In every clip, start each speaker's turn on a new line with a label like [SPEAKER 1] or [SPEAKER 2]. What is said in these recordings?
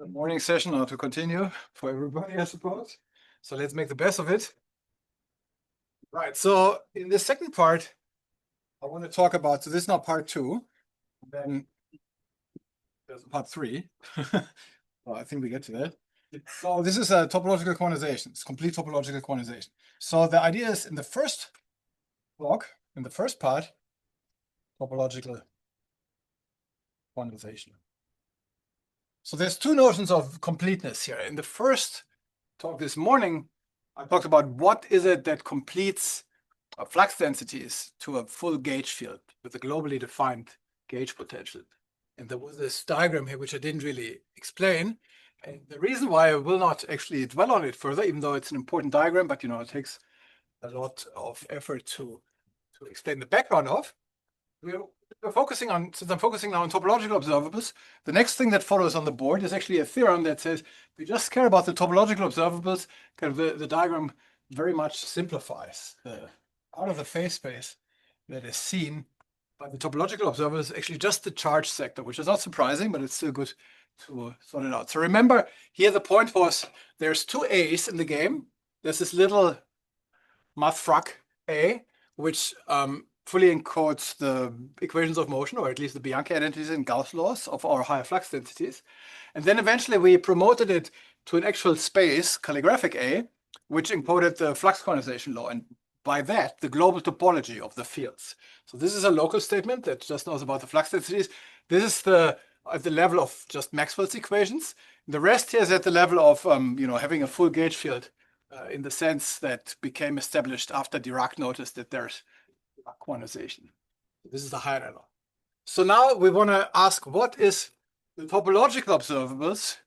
[SPEAKER 1] The morning session now to continue for everybody, I suppose. So let's make the best of it. Right. So in the second part, I want to talk about, so this is now part two. Then there's part three. Well, I think we get to that. So this is a topological quantization. It's complete topological quantization. So the idea is in the first block, in the first part, topological quantization. So there's two notions of completeness here. In the first talk this morning, I talked about what is it that completes flux densities to a full gauge field with a globally defined gauge potential. And there was this diagram here, which I didn't really explain. And the reason why I will not actually dwell on it further, even though it's an important diagram, but it takes a lot of effort to explain the background of. We're focusing on, since I'm focusing now on topological observables, the next thing that follows on the board is actually a theorem that says we just care about the topological observables. Kind of the diagram very much simplifies out of the phase space that is seen by the topological observer is actually just the charge sector, which is not surprising, but it's still good to sort it out. So remember, here the point was there's two A's in the game. There's this little mathfrak A, which fully encodes the equations of motion, or at least the Bianchi identities and Gauss laws of our higher flux densities. And then eventually we promoted it to an actual space, calligraphic A, which encoded the flux quantization law, and by that, the global topology of the fields. So this is a local statement that just knows about the flux densities. This is at the level of just Maxwell's equations. The rest here is at the level of having a full gauge field in the sense that became established after Dirac noticed that there's quantization. This is the higher level. So now we want to ask, what is the topological observables?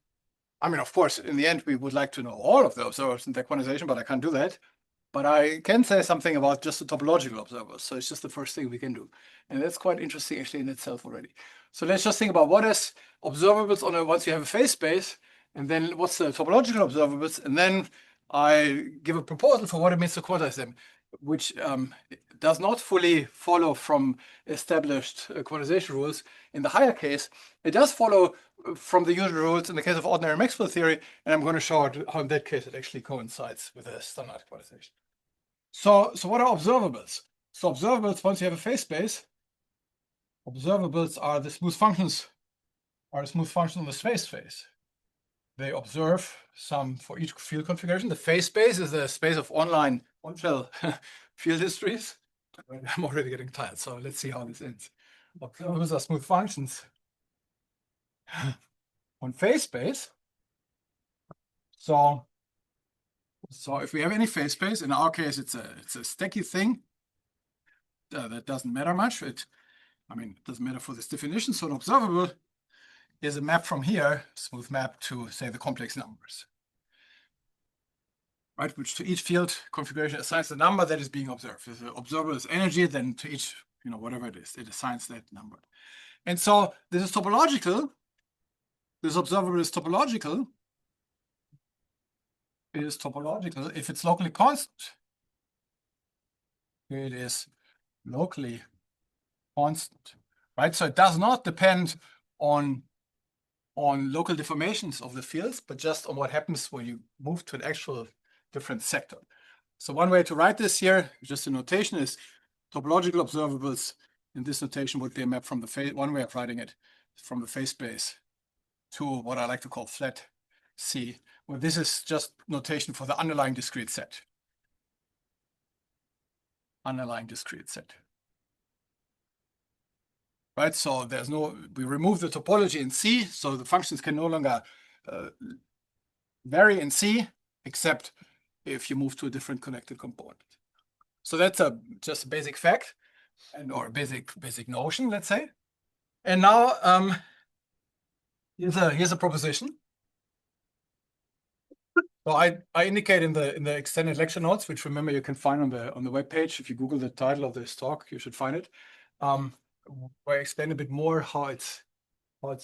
[SPEAKER 1] I mean, of course, in the end, we would like to know all of the observables in their quantization, but I can't do that. But I can say something about just the topological observables. So it's just the first thing we can do. And that's quite interesting actually in itself already. So let's just think about what is observables on once you have a phase space, and then what's the topological observables, and then I give a proposal for what it means to quantize them, which does not fully follow from established quantization rules. In the higher case, it does follow from the usual rules in the case of ordinary Maxwell theory, and I'm going to show how in that case it actually coincides with a standard quantization. So what are observables? So observables, once you have a phase space, observables are the smooth functions, on the phase space. They observe some for each field configuration. The phase space is a space of on-shell field histories. I'm already getting tired, so let's see how this ends. Observables are smooth functions on phase space. So if we have any phase space, in our case, it's a stacky thing that doesn't matter much. It doesn't matter for this definition. So an observable is a map from here, smooth map to, say, the complex numbers, right? Which to each field configuration assigns the number that is being observed. If the observable is energy, then to each, whatever it is, it assigns that number. And so this is topological. This observable is topological. It is topological if it's locally constant. It is locally constant, right? So it does not depend on local deformations of the fields, but just on what happens when you move to an actual different sector. So one way to write this here, just a notation, is topological observables in this notation would be a map from the phase, one way of writing it, from the phase space to what I like to call flat C. Well, this is just notation for the underlying discrete set. Underlying discrete set. Right, so we remove the topology in C, so the functions can no longer vary in C, except if you move to a different connected component. So that's just a basic fact, or basic notion, let's say. And now here's a proposition. So I indicate in the extended lecture notes, which remember you can find on the web page. If you Google the title of this talk, you should find it. Where I explain a bit more how it's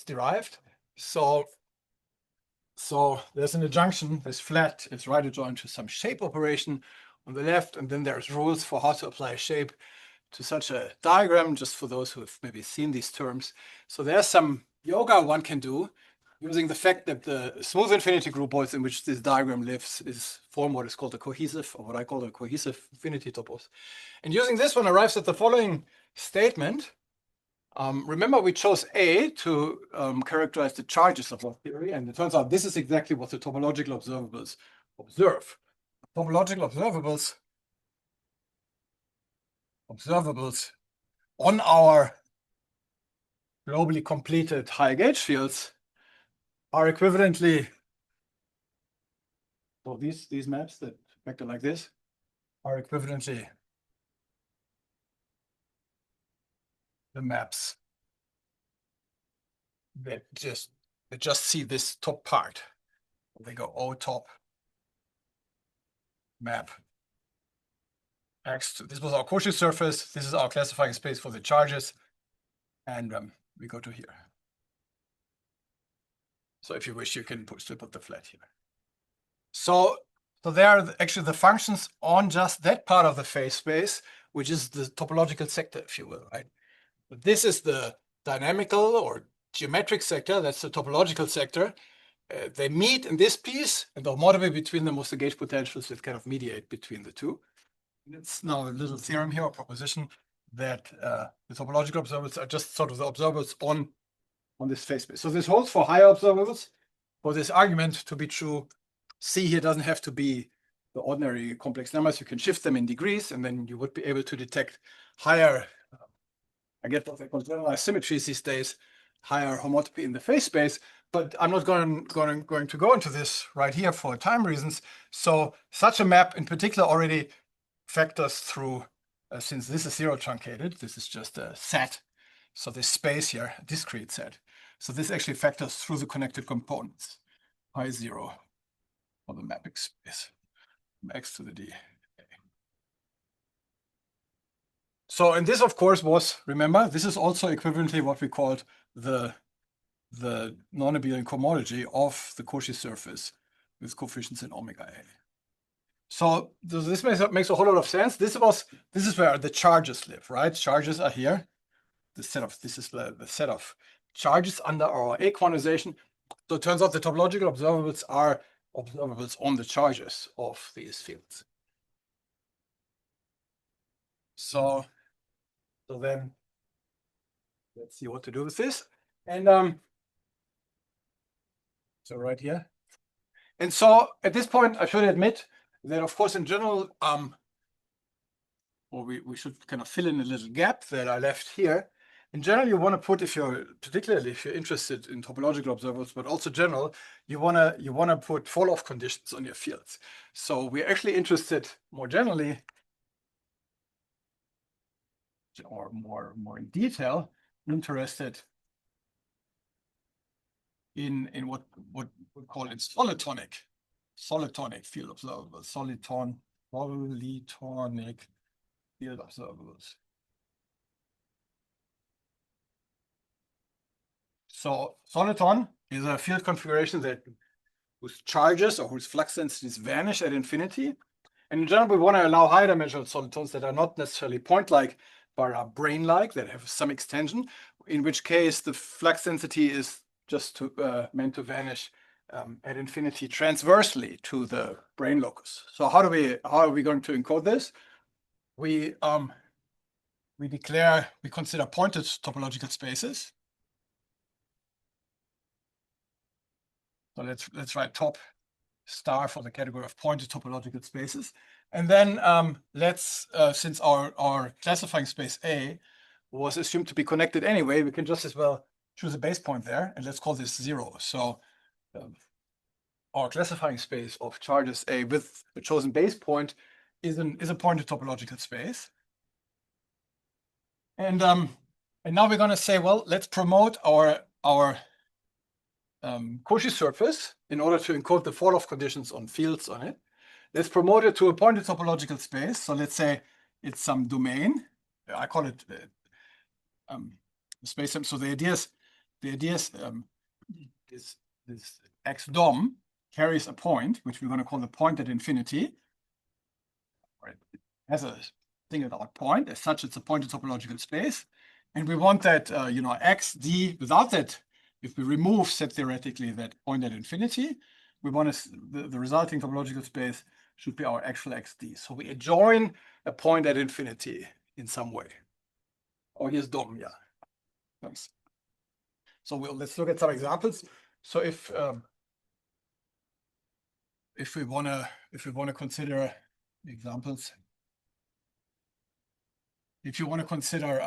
[SPEAKER 1] derived. So there's an adjunction, this flat is right adjoined to some shape operation on the left, and then there's rules for how to apply shape to such a diagram, just for those who have maybe seen these terms. So there's some yoga one can do using the fact that the smooth infinity groupoids in which this diagram lives form what is called a cohesive, or what I call a cohesive infinity topos. And using this one arrives at the following statement. Remember, we chose A to characterize the charges of our theory, and it turns out this is exactly what the topological observables observe. Topological observables on our globally completed high gauge fields are equivalently, so these maps that vector like this are equivalently the maps that just see this top part. They go O top map X to, this was our Cauchy surface. This is our classifying space for the charges. And we go to here. So if you wish, you can still put the flat here. So they are actually the functions on just that part of the phase space, which is the topological sector, if you will, right? But this is the dynamical or geometric sector. That's the topological sector. They meet in this piece, and the homotopy between them was the gauge potentials that kind of mediate between the two. And it's now a little theorem here, or proposition, that the topological observables are just sort of the observables on this phase space. So this holds for higher observables. For this argument to be true, C here doesn't have to be the ordinary complex numbers. You can shift them in degrees, and then you would be able to detect higher, I guess what they call generalized symmetries these days, higher homotopy in the phase space. But I'm not going to go into this right here for time reasons. So such a map in particular already factors through, since this is zero truncated, this is just a set. So this space here, a discrete set. So this actually factors through the connected components, I0 for the mapping space, from X to the D. So, and this of course was, remember, this is also equivalently what we called the non-abelian cohomology of the Cauchy surface with coefficients in omega A. So this makes a whole lot of sense. This is where the charges live, right? Charges are here. This is the set of charges under our A quantization. So it turns out the topological observables are observables on the charges of these fields. So then let's see what to do with this. And so right here. And so at this point, I should admit that, of course, in general, or we should kind of fill in a little gap that I left here. In general, you want to put, particularly if you're interested in topological observables, but also general, you want to put fall-off conditions on your fields. So we're actually interested more generally, or more in detail, interested in what we call it solitonic field observables, solitonic field observables. So soliton is a field configuration whose charges or whose flux densities vanish at infinity. And in general, we want to allow higher dimensional solitons that are not necessarily point-like, but are brain-like, that have some extension, in which case the flux density is just meant to vanish at infinity transversely to the brain locus. So how are we going to encode this? We consider pointed topological spaces. So let's write top star for the category of pointed topological spaces. And then since our classifying space A was assumed to be connected anyway, we can just as well choose a base point there, and let's call this 0. So our classifying space of charges A with the chosen base point is a pointed topological space. And now we're going to say, well, let's promote our Cauchy surface in order to encode the fall-off conditions on fields on it. Let's promote it to a pointed topological space. So let's say it's some domain. I call it space. So the idea is this X DOM carries a point, which we're going to call the point at infinity. Right. It has a singled out point. As such, it's a pointed topological space. And we want that, X, D, without that if we remove, set theoretically, that point at infinity, we want to, the resulting topological space should be our actual XD. So we adjoin a point at infinity in some way. Oh, here's Dom, yeah. Thanks. So let's look at some examples. So if we wanna consider examples, if you want to consider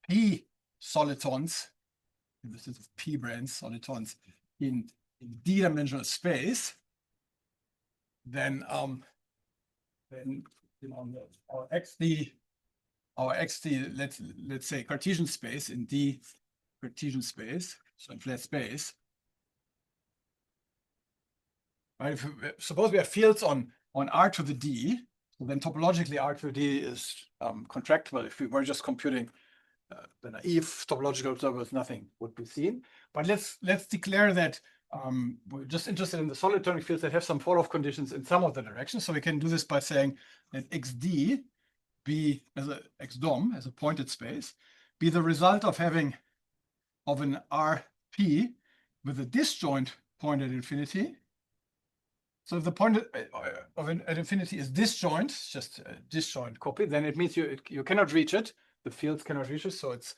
[SPEAKER 1] p solitons, this is p branes solitons in d-dimensional space, then our XD, let's say Cartesian space in D Cartesian space, so in flat space. Right? Suppose we have fields on R to the D, so then topologically R to the D is contractible. If we were just computing the naive topological observers, nothing would be seen. But let's declare that we're just interested in the solitonic fields that have some fall-off conditions in some of the directions. So we can do this by saying that XD be as a XDOM, as a pointed space, be the result of having of an RP with a disjoint point at infinity. So if the point at infinity is disjoint, just a disjoint copy, then it means you cannot reach it. The fields cannot reach it. So it's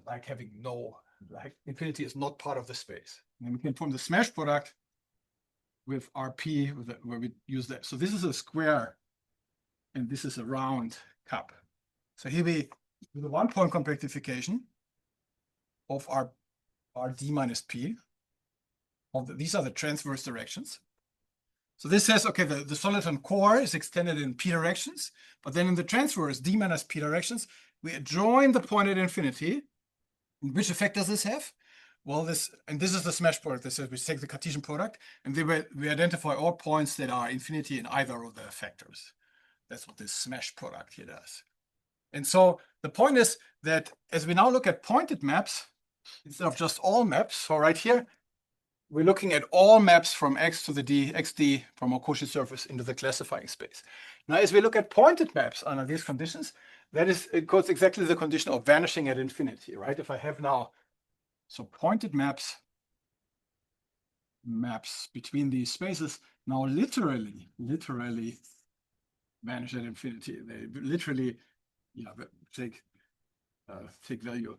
[SPEAKER 1] like having like infinity is not part of the space. And then we can form the smash product with RP where we use that. So this is a square and this is a round cup. So here we do the 1-point compactification of our d minus p. These are the transverse directions. So this says, okay, the soliton core is extended in p directions, but then in the transverse d minus p directions, we adjoin the point at infinity. And which effect does this have? Well, this is the smash product. This says we take the Cartesian product and we identify all points that are infinity in either of the effectors. That's what this smash product here does. And so the point is that as we now look at pointed maps, instead of just all maps, so right here, we're looking at all maps from X to the D, XD from our Cauchy surface into the classifying space. Now, as we look at pointed maps under these conditions, it goes exactly the condition of vanishing at infinity, right? If I have now, so pointed maps between these spaces now literally vanish at infinity. They literally, take value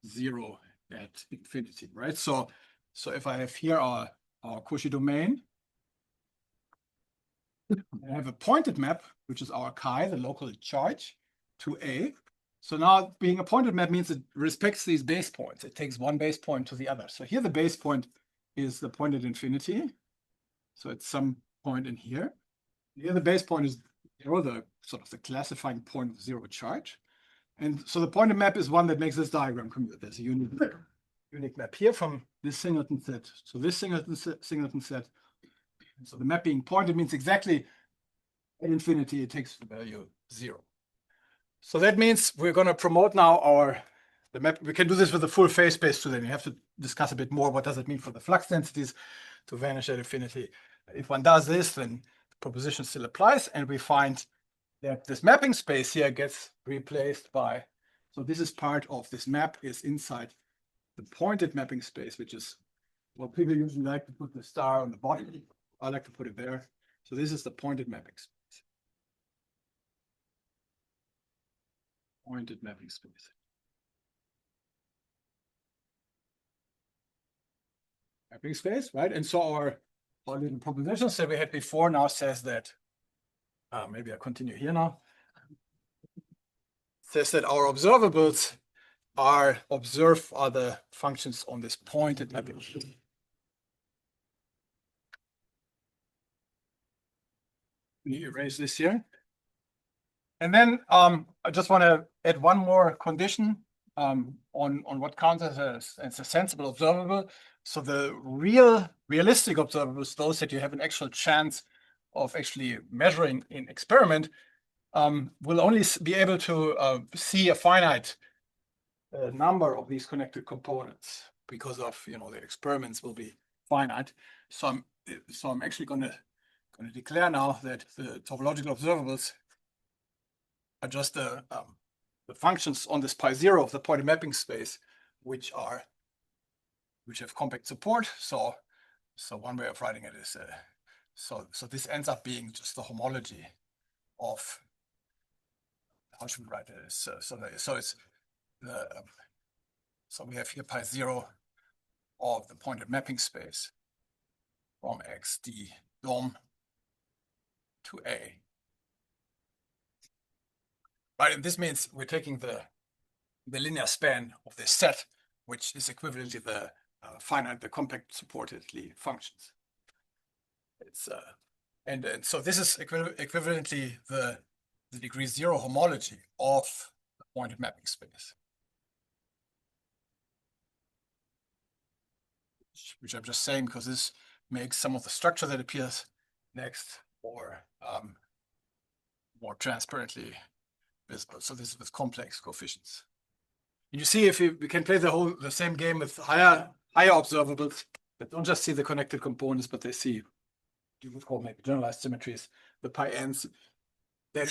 [SPEAKER 1] 0 at infinity, right? So if I have here our Cauchy domain, I have a pointed map, which is our chi, the local charge, to A. So now being a pointed map means it respects these base points. It takes one base point to the other. So here the base point is the point at infinity. So it's some point in here. Here the base point is 0, the sort of the classifying point of 0 charge. And so the pointed map is one that makes this diagram commute. There's a unique map here from this singleton set. So this singleton set. So the map being pointed means exactly at infinity, it takes the value 0. So that means we're going to promote now the map. We can do this with the full phase space too. Then you have to discuss a bit more. What does it mean for the flux densities to vanish at infinity? If one does this, then the proposition still applies. And we find that this mapping space here gets replaced by, so this is part of this map is inside the pointed mapping space, which is, well, people usually like to put the star on the bottom. I like to put it there. So this is the pointed mapping space. Pointed mapping space. Mapping space, right? And so our little propositions that we had before now says that, maybe I continue here now, says that our observables are the functions on this pointed mapping. We erase this here. And then I just want to add one more condition on what counts as a sensible observable. So the realistic observables, those that you have an actual chance of actually measuring in experiment, will only be able to see a finite number of these connected components because of the experiments will be finite. So I'm actually going to declare now that the topological observables are just functions on this pi 0 of the pointed mapping space, which have compact support. So one way of writing it is so this ends up being just the homology of, how should we write it? So we have here pi 0 of the pointed mapping space from X D dom to A. Right, and this means we're taking the linear span of this set, which is equivalently the the compact supportedly functions. It's and so this is equivalently the degree 0 homology of the pointed mapping space, which I'm just saying because this makes some of the structure that appears next more transparently visible. So this is with complex coefficients. And you see, if we can play the same game with higher observables that don't just see the connected components, but they see, you would call maybe generalized symmetries, the pi n's, then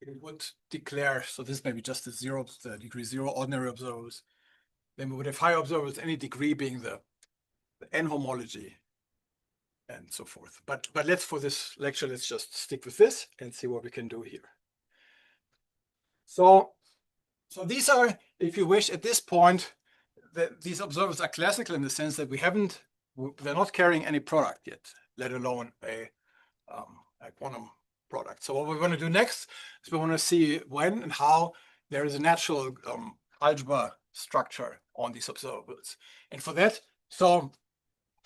[SPEAKER 1] we would declare, so this may be just the degree 0 ordinary observables. Then we would have higher observables, any degree being the n homology, and so forth. But for this lecture, let's just stick with this and see what we can do here. So these are, if you wish, at this point, these observables are classical in the sense that they're not carrying any product yet, let alone a quantum product. So what we want to do next is we want to see when and how there is a natural algebra structure on these observables. And for that,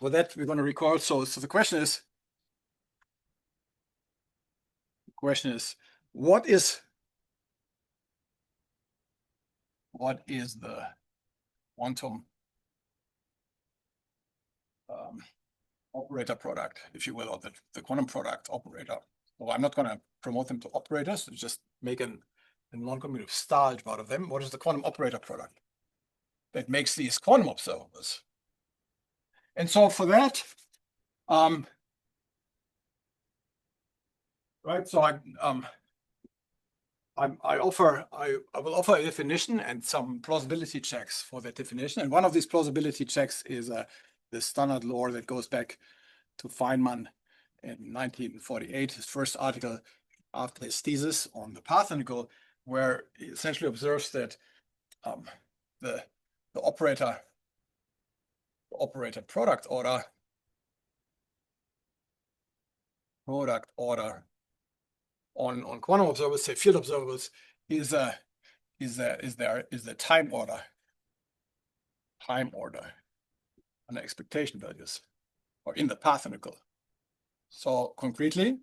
[SPEAKER 1] we're going to recall. So the question is, what is the quantum operator product, if you will, or the quantum product operator? Well, I'm not going to promote them to operators, just make a non-commutative star out of them. What is the quantum operator product that makes these quantum observables? And so for that, right, so I will offer a definition and some plausibility checks for that definition. And one of these plausibility checks is the standard law that goes back to Feynman in 1948, his first article after his thesis on the path integral, where he essentially observes that the operator product order on quantum observables, say field observables, is the time order on the expectation values, or in the path integral. So concretely,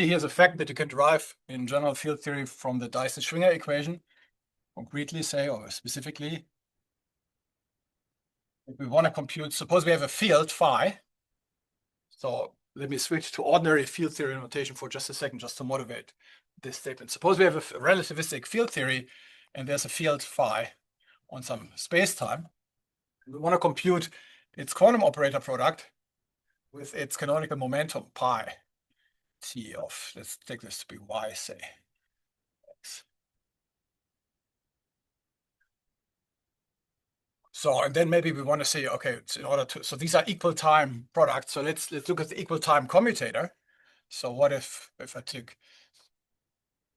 [SPEAKER 1] here's a fact that you can derive in general field theory from the Dyson-Schwinger equation. Concretely, say, or specifically, if we want to compute, suppose we have a field phi. So let me switch to ordinary field theory notation for just a second, just to motivate this statement. Suppose we have a relativistic field theory, and there's a field phi on some space-time. We want to compute its quantum operator product with its canonical momentum pi t of, let's take this to be y, say, x. So, and then maybe we want to say, okay, so these are equal time products. So let's look at the equal time commutator. So what if I take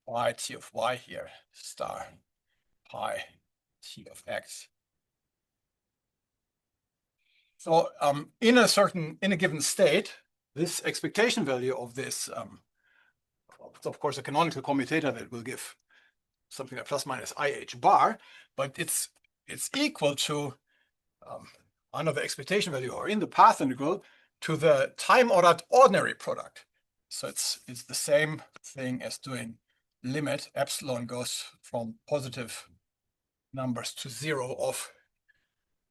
[SPEAKER 1] pi t of y here, star pi t of x? So in a given state, this expectation value of this, of course, a canonical commutator that will give something like plus minus IH bar, but it's equal to under the expectation value, or in the path integral, to the time ordered ordinary product. So it's the same thing as doing limit epsilon goes from positive numbers to 0 of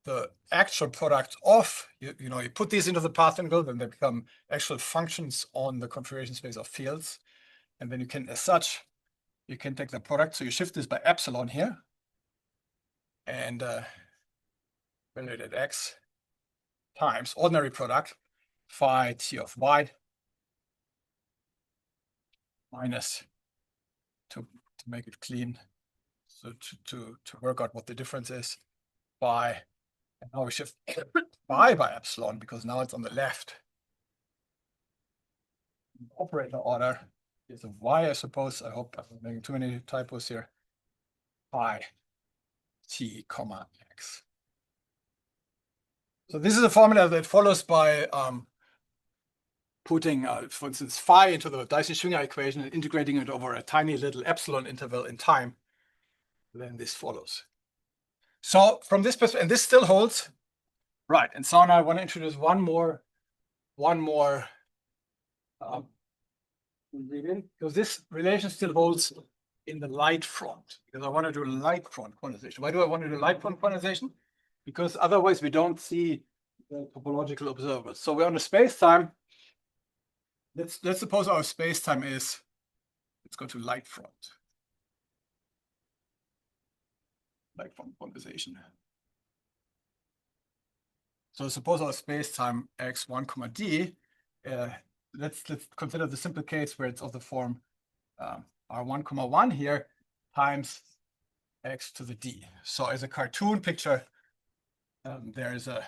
[SPEAKER 1] the actual product of, you put these into the path integral, then they become actual functions on the configuration space of fields. And then you can, as such, you can take the product. So you shift this by epsilon here, and evaluate at x times ordinary product phi t of y minus to make it clean. So to work out what the difference is by, and now we shift by epsilon because now it's on the left. Operator order is a y, I suppose. I hope I'm not making too many typos here. By t comma x. So this is a formula that follows by putting, for instance, phi into the Dyson-Schwinger equation and integrating it over a tiny little epsilon interval in time. Then this follows. So from this perspective, and this still holds, right? And so now I want to introduce one more because this relation still holds in the light front, because I want to do light front quantization. Why do I want to do light front quantization? Because otherwise we don't see the topological observables. So we're on a space-time. Let's suppose our space-time is, let's go to light front. Light front quantization. So suppose our space-time x1, d. Let's consider the simple case where it's of the form r1, 1 here times x to the d. So as a cartoon picture, there is a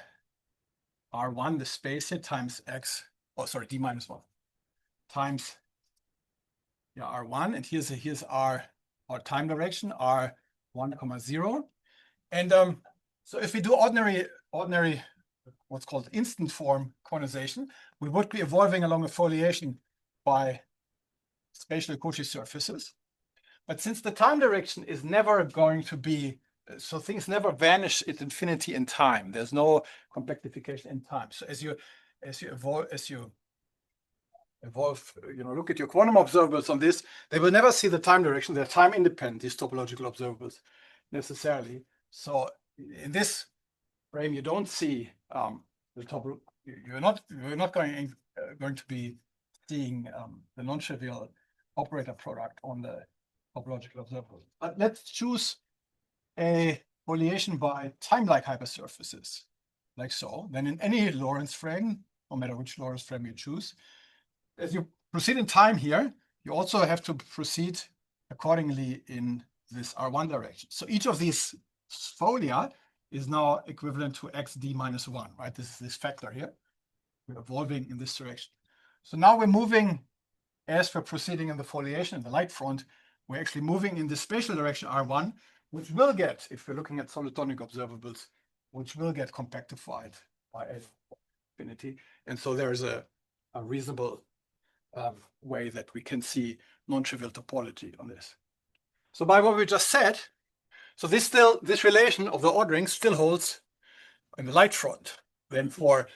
[SPEAKER 1] r1, the space here, times x, d minus 1, times r1, and here's our time direction, r1, 0. And so if we do ordinary what's called instant form quantization, we would be evolving along a foliation by spatial Cauchy surfaces. But since the time direction is never going to be, so things never vanish at infinity in time. There's no compactification in time. So as you evolve, look at your quantum observables on this, they will never see the time direction. They're time independent, these topological observables, necessarily. So in this frame, you don't see the topological. You're not going to be seeing the non-trivial operator product on the topological observable. But let's choose a foliation by time-like hypersurfaces, like so. Then in any Lorentz frame, no matter which Lorentz frame you choose, as you proceed in time here, you also have to proceed accordingly in this R1 direction. So each of these folia is now equivalent to xd minus 1, right? This is this factor here. We're evolving in this direction. So now we're moving, as we're proceeding in the foliation in the light front, we're actually moving in the spatial direction R1, which will get, if we're looking at solitonic observables, which will get compactified by infinity. And so there's a reasonable way that we can see non-trivial topology on this. So by what we just said, so this relation of the ordering still holds in the light front. Then for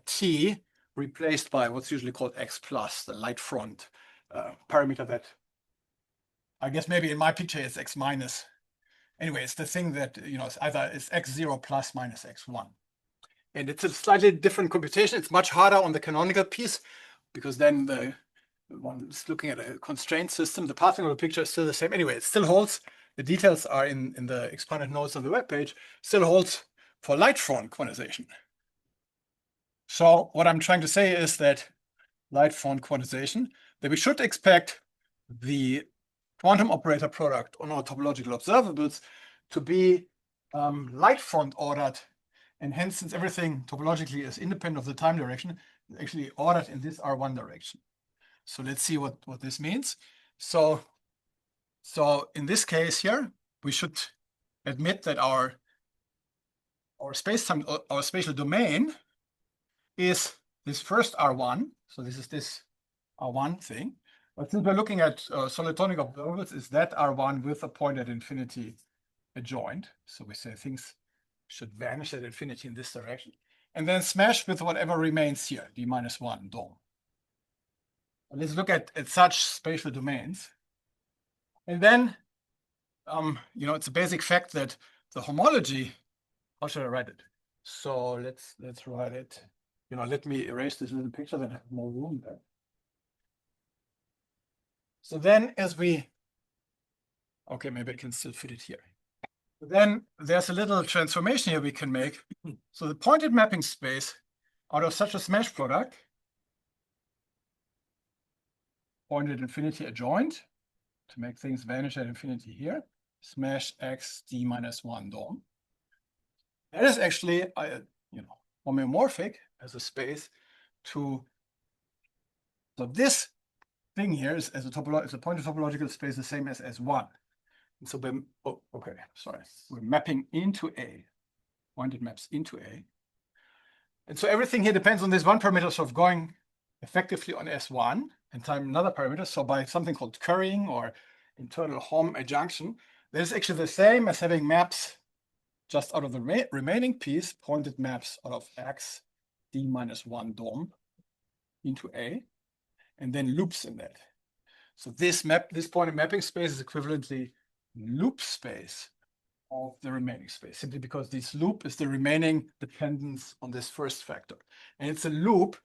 [SPEAKER 1] t replaced by what's usually called x plus, the light front parameter that I guess maybe in my picture it's x minus. Anyway, it's the thing that it's either it's x0 plus minus x1. And it's a slightly different computation. It's much harder on the canonical piece because then the one is looking at a constraint system. The pathing of the picture is still the same. Anyway, it still holds. The details are in the expanded notes on the webpage. Still holds for light front quantization. So what I'm trying to say is that light front quantization, that we should expect the quantum operator product on our topological observables to be light front ordered. And hence, since everything topologically is independent of the time direction, it's actually ordered in this R1 direction. So let's see what this means. So in this case here, we should admit that our space-time, our spatial domain is this first R1. So this is this R1 thing. But since we're looking at solitonic observables, is that R1 with a point at infinity adjoined. So we say things should vanish at infinity in this direction. And then smash with whatever remains here, d minus 1, dom. Let's look at such spatial domains. And then, it's a basic fact that the homology, how should I write it? So let's write it. Let me erase this little picture, then I have more room there. So then okay, maybe I can still fit it here. Then there's a little transformation here we can make. So the pointed mapping space out of such a smash product point at infinity adjoint to make things vanish at infinity here. Smash x d minus 1 dom. That is actually, homeomorphic as a space to. So this thing here is as a point of topological space the same as S1. And so we're mapping into A. Pointed maps into A. And so everything here depends on this one parameter, so of going effectively on S1 and time another parameter. So by something called currying or internal Hom adjunction, that is actually the same as having maps just out of the remaining piece, pointed maps out of X d minus 1 dom into A, and then loops in that. So this pointed mapping space is equivalently loop space of the remaining space, simply because this loop is the remaining dependence on this first factor. And it's a loop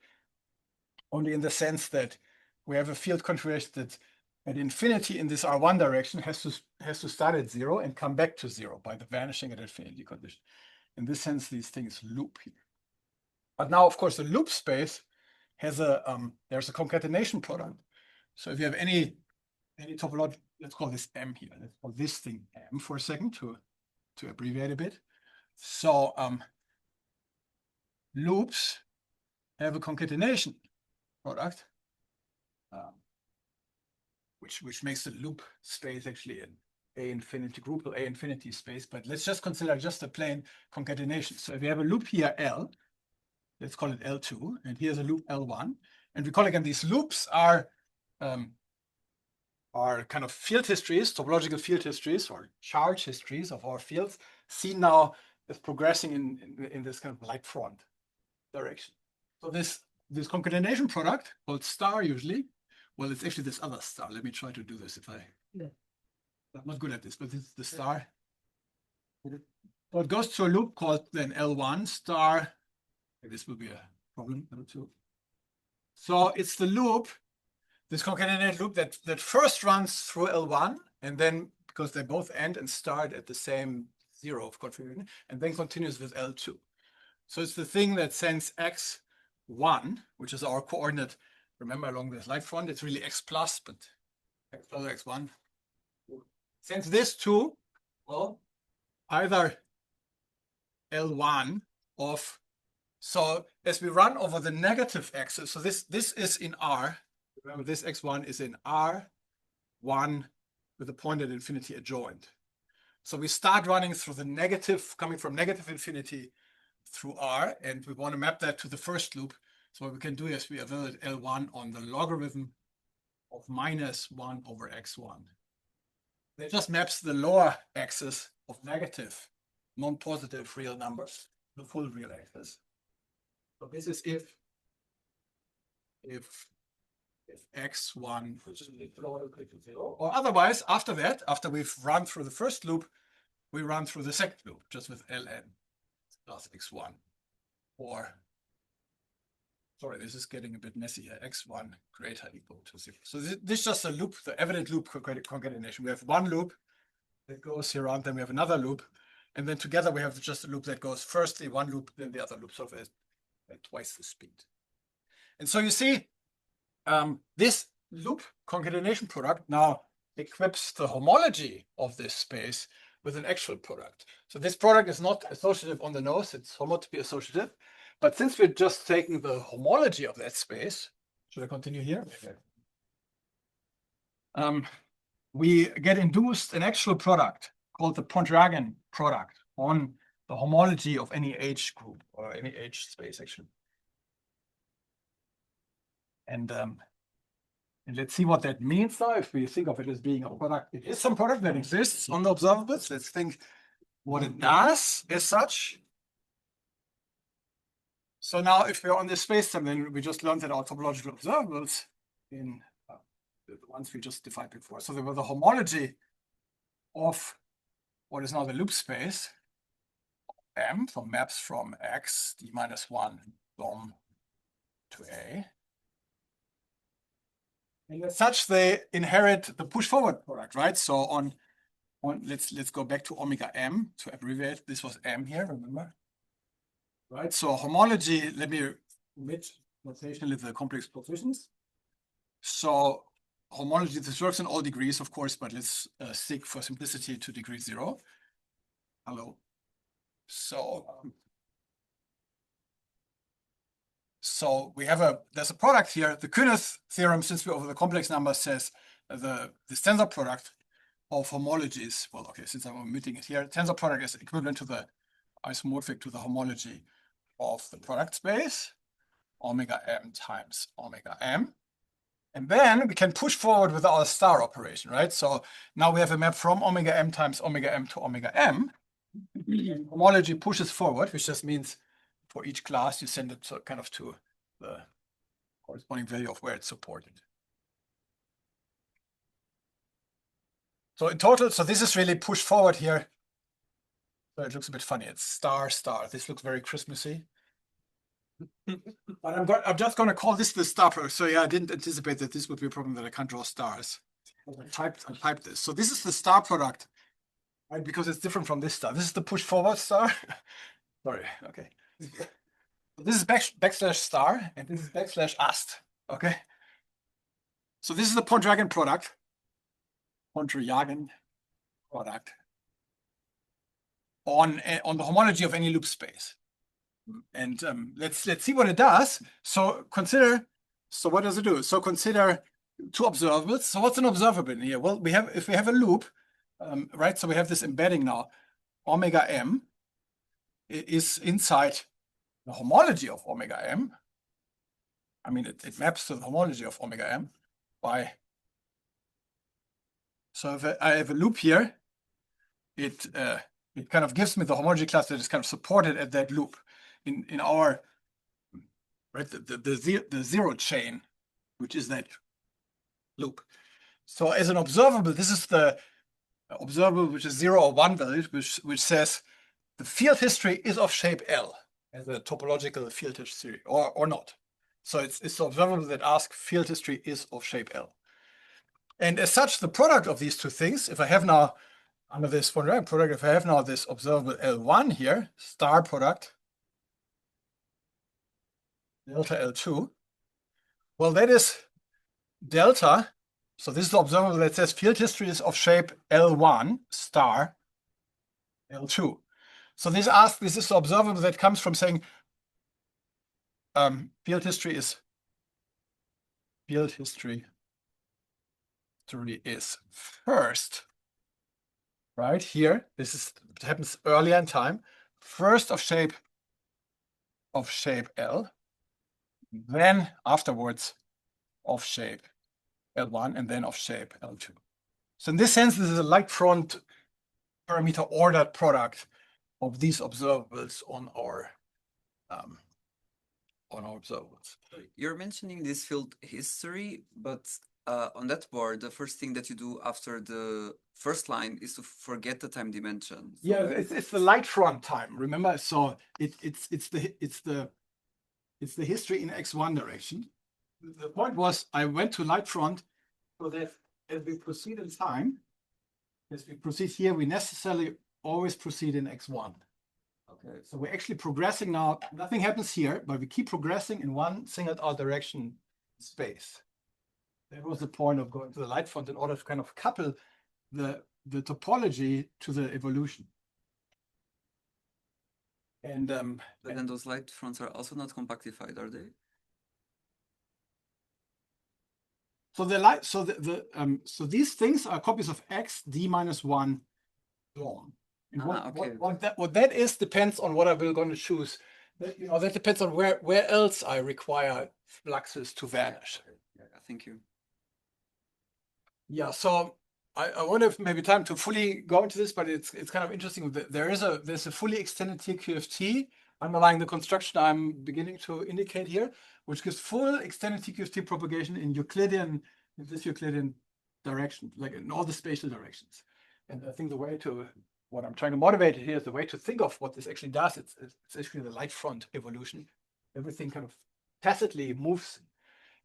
[SPEAKER 1] only in the sense that we have a field configuration that at infinity in this R1 direction has to start at 0 and come back to 0 by the vanishing at infinity condition. In this sense, these things loop here. But now, of course, the loop space has there's a concatenation product. So if you have any topology, let's call this M here. Let's call this thing M for a second to abbreviate a bit. So loops have a concatenation product, which makes the loop space actually an A infinity group or A infinity space. But let's just consider just a plain concatenation. So if you have a loop here L, let's call it L2, and here's a loop L1, and we call again these loops are kind of field histories, topological field histories or charge histories of our fields, seen now as progressing in this kind of light front direction. So this concatenation product called star usually, well, it's actually this other star. Let me try to do this I'm not good at this, but this is the star. So it goes to a loop called then L1 star. This will be a problem, L2. So it's the loop, this concatenated loop that first runs through L1, and then because they both end and start at the same 0 of configuration, and then continues with L2. So it's the thing that sends x1, which is our coordinate, remember along this light front, it's really x plus, but x plus or x1. Sends this to, well, either L1 of, so as we run over the negative axis, so this is in R, remember this x1 is in R1 with a point at infinity adjoint. So we start running through the negative, coming from negative infinity through R, and we want to map that to the first loop. So what we can do is we evaluate L1 on the logarithm of -1 over x1. That just maps the lower axis of negative, non-positive real numbers, the full real axis. So this is if x1 or otherwise, after that, after we've run through the first loop, we run through the second loop just with ln plus x1. Or, sorry, this is getting a bit messy here, x1 greater equal to 0. So this is just a loop, the evident loop concatenation. We have one loop that goes here around, then we have another loop, and then together we have just a loop that goes firstly one loop, then the other loop, so at twice the speed. And so you see, this loop concatenation product now equips the homology of this space with an actual product. So this product is not associative on the nose, it's homotopy associative. But since we're just taking the homology of that space, should I continue here? We get induced an actual product called the Pontryagin product on the homology of any H group or any H space actually. And let's see what that means now. If we think of it as being a product, it is some product that exists on the observables. Let's think what it does as such. So now if we're on this space-time, then we just learned that our topological observables in the ones we just defined before. So they were the homology of what is now the loop space M, so maps from X d minus 1 dom to A. And as such, they inherit the push-forward product, right? So on let's go back to omega M to abbreviate. This was M here, remember? Right. So homology. Let me omit notationally the complex positions. So homology. This works in all degrees, of course, but let's stick for simplicity to degree 0. Hello. So we have there's a product here. The König theorem, since we're over the complex number, says the tensor product of homologies. Well, okay, since I'm omitting it here, tensor product is equivalent to the isomorphic to the homology of the product space, omega m times omega m. And then we can push forward with our star operation, right? So now we have a map from omega m times omega m to omega m. Homology pushes forward, which just means for each class you send it to kind of to the corresponding value of where it's supported. So in total, so this is really pushed forward here. So it looks a bit funny. It's star, star. This looks very Christmassy. But I'm just going to call this the star product. So yeah, I didn't anticipate that this would be a problem that I can't draw stars. I typed this. So this is the star product, right? Because it's different from this star. This is the push forward star. Sorry. Okay. This is backslash star, and this is backslash ast. Okay. So this is the Pontryagin product. Pontryagin product on the homology of any loop space. And let's see what it does. So what does it do? So consider two observables. So what's an observable in here? Well, if we have a loop, right? So we have this embedding now. Omega m is inside the homology of omega m. I mean, it maps to the homology of omega m by. So if I have a loop here, it kind of gives me the homology class that is kind of supported at that loop. In our, right, the zero chain, which is that loop. So as an observable, this is the observable which is 0 or 1 value, which says the field history is of shape L as a topological field history, or not. So it's the observable that asks field history is of shape L. And as such, the product of these two things, if I have now under this product, if I have now this observable L1 here, star product, delta L2, well, that is delta. So this is the observable that says field history is of shape L1 star L2. So this is the observable that comes from saying field history is first, right here. It happens earlier in time, first of shape L, then afterwards of shape L1, and then of shape L2. So in this sense, this is a light front parameter ordered product of these observables on our observables.
[SPEAKER 2] You're mentioning this field history, but on that board, the first thing that you do after the first line is to forget the time dimension.
[SPEAKER 1] So yeah, it's the light front time. Remember, so it's the history in x1 direction. The point was I went to light front so that as we proceed in time, as we proceed here, we necessarily always proceed in x1. Okay, so we're actually progressing now. Nothing happens here, but we keep progressing in one singled out direction space. That was the point of going to the light front in order to kind of couple the topology to the evolution. And
[SPEAKER 2] but then those light fronts are also not compactified, are they?
[SPEAKER 1] So so these things are copies of x d-1 drawn. And what that is depends on what I will going to choose. That depends on where else I require fluxes to vanish.
[SPEAKER 2] Yeah, thank you.
[SPEAKER 1] Yeah, so I won't have maybe time to fully go into this, but it's kind of interesting. There's a fully extended TQFT underlying the construction I'm beginning to indicate here, which gives full extended TQFT propagation in this Euclidean direction, like in all the spatial directions. And I think what I'm trying to motivate here is the way to think of what this actually does. It's actually the light front evolution. Everything kind of tacitly moves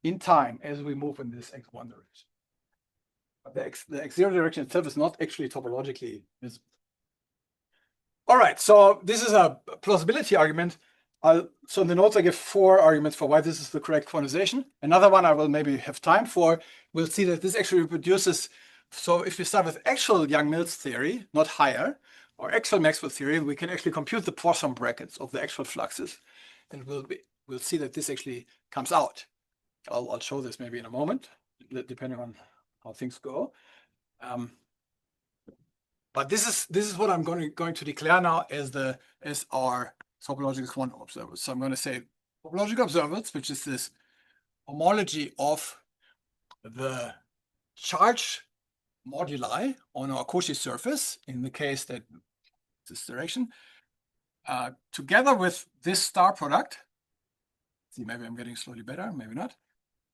[SPEAKER 1] in time as we move in this x1 direction. But the x0 direction itself is not actually topologically visible. All right, so this is a plausibility argument So in the notes, I give 4 arguments for why this is the correct quantization. Another one I will maybe have time for. We'll see that this actually reproduces. So if we start with actual Young-Mills theory, not higher, or actual Maxwell theory, we can actually compute the Poisson brackets of the actual fluxes. And we'll see that this actually comes out. I'll show this maybe in a moment, depending on how things go. But this is what I'm going to declare now as our topological quantum observers. So I'm going to say topological observers, which is this homology of the charge moduli on our Cauchy surface, in the case that this direction, together with this star product. See, maybe I'm getting slowly better, maybe not.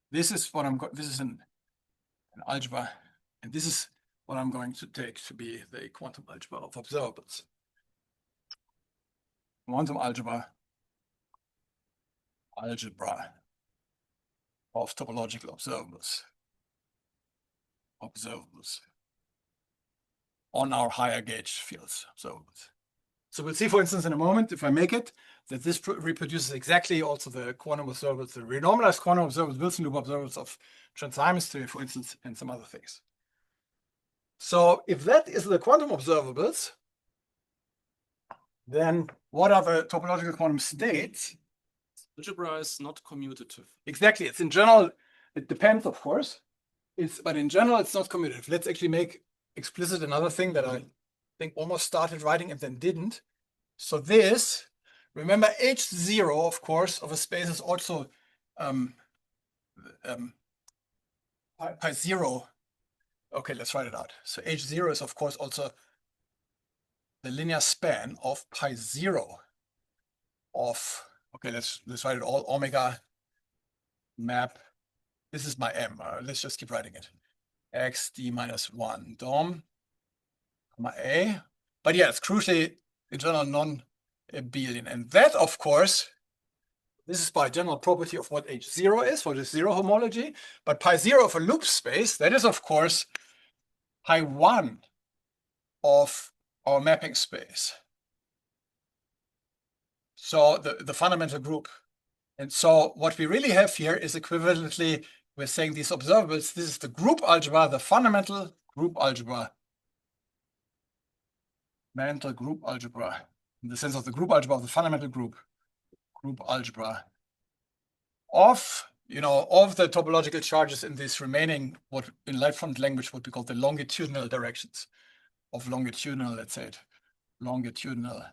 [SPEAKER 1] This is what this is an algebra, and this is what I'm going to take to be the quantum algebra of observables. Quantum algebra of topological observables on our higher gauge fields observables. So we'll see, for instance, in a moment, if I make it, that this reproduces exactly also the quantum observables, the renormalized quantum observables, Wilson loop observables of transheimer's theory, for instance, and some other things. So if that is the quantum observables, then what are the topological quantum states?
[SPEAKER 3] Algebra is not commutative.
[SPEAKER 1] Exactly. It's in general, it depends, of course. But in general, it's not commutative. Let's actually make explicit another thing that I think almost started writing and then didn't. So this, remember, H0, of course, of a space is also pi 0. Okay, let's write it out. So H0 is, of course, also the linear span of pi 0 of, okay, let's write it all, omega map. This is my M. Let's just keep writing it. X d minus 1 dom, comma A. But yeah, it's crucially in general non-abelian. And that, of course, this is by general property of what H0 is, for the 0 homology. But pi 0 of a loop space, that is, of course, pi 1 of our mapping space. So the fundamental group. And so what we really have here is equivalently, we're saying these observables, this is the group algebra, the fundamental group algebra. Mental group algebra, in the sense of the group algebra of the fundamental group algebra of, of the topological charges in this remaining, what in light front language would be called the longitudinal directions of longitudinal, let's say it, longitudinal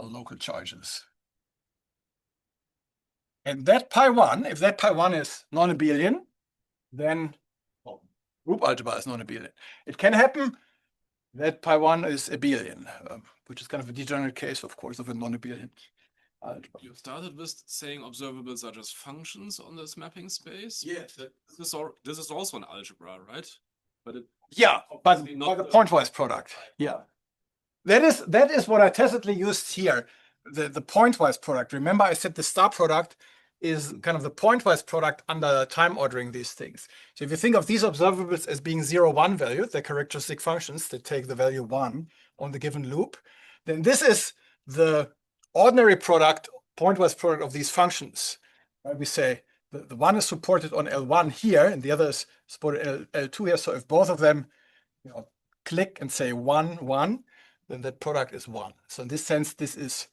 [SPEAKER 1] local charges. And that pi 1, if that pi 1 is non-abelian, then group algebra is non-abelian. It can happen that pi 1 is abelian, which is kind of a degenerate case, of course, of a non-abelian algebra.
[SPEAKER 3] You started with saying observables are just functions on this mapping space.
[SPEAKER 1] Yes.
[SPEAKER 3] This is also an algebra, right? But
[SPEAKER 1] but the pointwise product. Yeah. That is what I tacitly used here, the pointwise product. Remember, I said the star product is kind of the pointwise product under time ordering these things. So if you think of these observables as being 0, 1 valued, they're characteristic functions that take the value 1 on the given loop, then this is the ordinary product, pointwise product of these functions. Right? We say the one is supported on L1 here, and the other is supported L2 here. So if both of them click and say 1, 1, then that product is 1. So in this sense, this is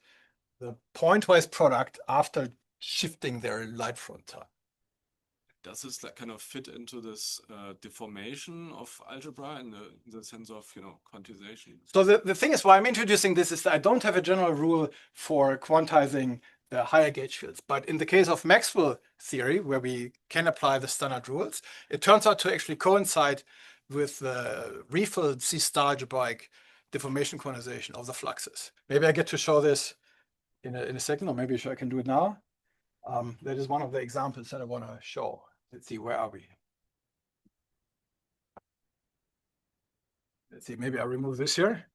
[SPEAKER 1] the pointwise product after shifting their light front time.
[SPEAKER 3] Does this kind of fit into this deformation of algebra in the sense of quantization?
[SPEAKER 1] So the thing is, why I'm introducing this is that I don't have a general rule for quantizing the higher gauge fields. But in the case of Maxwell theory, where we can apply the standard rules, it turns out to actually coincide with the refilled C-star algebraic deformation quantization of the fluxes. Maybe I get to show this in a second, or maybe I can do it now. That is one of the examples that I want to show. Let's see, where are we? Let's see, maybe I remove this here.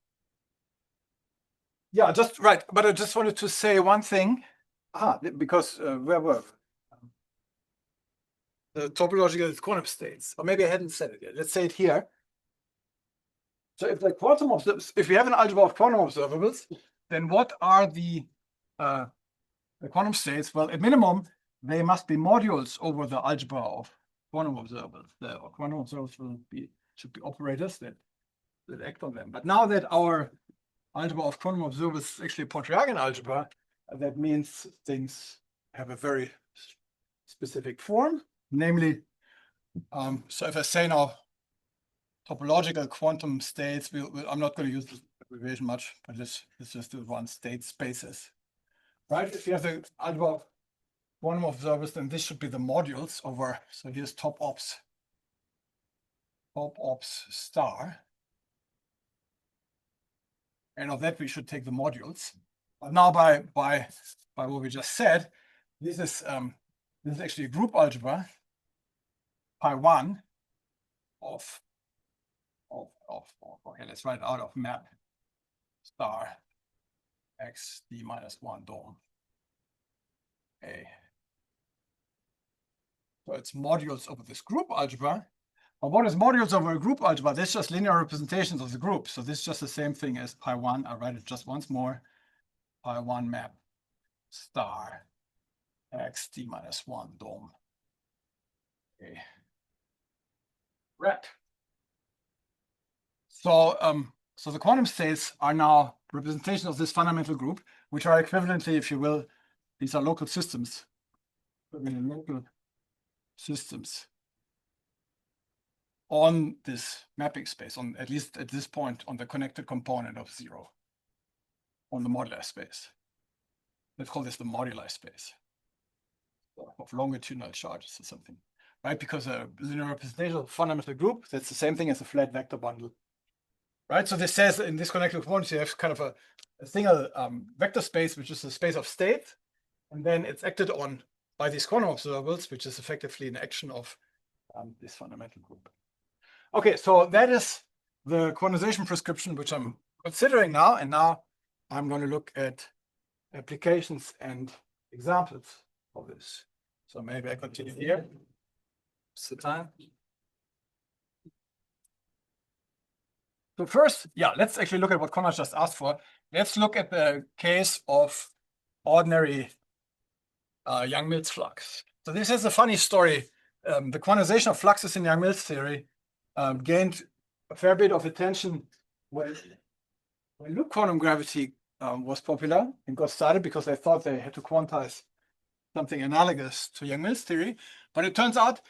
[SPEAKER 1] Yeah, just right. But I just wanted to say one thing. Because where were we? The topological quantum states, or maybe I hadn't said it yet. Let's say it here. So if if we have an algebra of quantum observables, then what are the the quantum states, well, at minimum, they must be modules over the algebra of quantum observables. The quantum observables should be operators that act on them. But now that our algebra of quantum observables is actually a Pontryagin algebra, that means things have a very specific form, namely, so if I say now topological quantum states, I'm not going to use this abbreviation much, but let's just do one state spaces. Right? If you have the algebra of quantum observers, then this should be the modules over, so here's top ops star. And of that we should take the modules. But now by what we just said, this is actually a group algebra pi1 of okay, let's write it out of map star x d minus 1 dom a. So it's modules over this group algebra. But what is modules over a group algebra? That's just linear representations of the group. So this is just the same thing as pi1. I write it just once more. Pi1 map star x d minus 1 dom a. Right. So so the quantum states are now representations of this fundamental group, which are equivalently, if you will, these are local systems. Local systems on this mapping space, on at least at this point, on the connected component of 0, on the modular space. Let's call this the moduli space of longitudinal charges or something, right? Because a linear representation of a fundamental group, that's the same thing as a flat vector bundle, right? So this says in this connected component, you have kind of a single vector space, which is a space of state, and then it's acted on by these quantum observables, which is effectively an action of this fundamental group. Okay, so that is the quantization prescription, which I'm considering now. And now I'm going to look at applications and examples of this. So maybe I continue here. What's the time? So first, yeah, let's actually look at what Konrad just asked for. Let's look at the case of ordinary Young-Mills flux. So this is a funny story. The quantization of fluxes in Young-Mills theory gained a fair bit of attention when loop quantum gravity was popular and got started because they thought they had to quantize something analogous to Young-Mills theory. But it turns out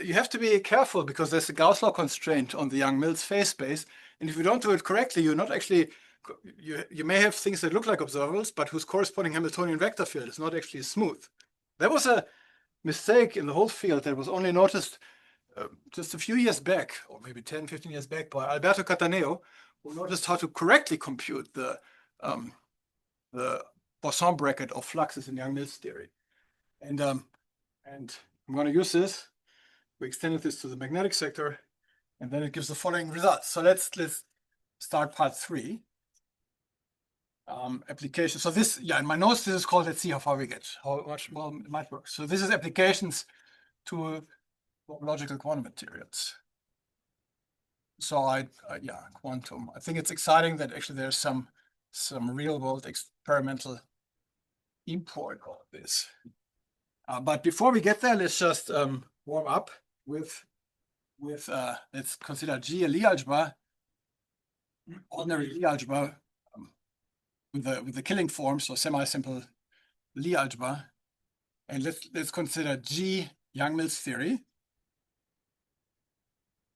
[SPEAKER 1] you have to be careful because there's a Gauss law constraint on the Young-Mills phase space. And if you don't do it correctly, you're not actually, you may have things that look like observables, but whose corresponding Hamiltonian vector field is not actually smooth. There was a mistake in the whole field that was only noticed just a few years back, or maybe 10, 15 years back, by Alberto Cataneo, who noticed how to correctly compute the Poisson bracket of fluxes in Young-Mills theory. And I'm going to use this. We extended this to the magnetic sector, and then it gives the following results. So let's start part 3. Application. So this, yeah, in my notes, this is called, let's see how far we get, how much well it might work. So this is applications to topological quantum materials. So yeah, quantum. I think it's exciting that actually there's some real world experimental import of this. But before we get there, let's just warm up with let's consider G a Lie algebra, ordinary Lie algebra with the killing form, so semi-simple Lie algebra, and let's consider G Young-Mills theory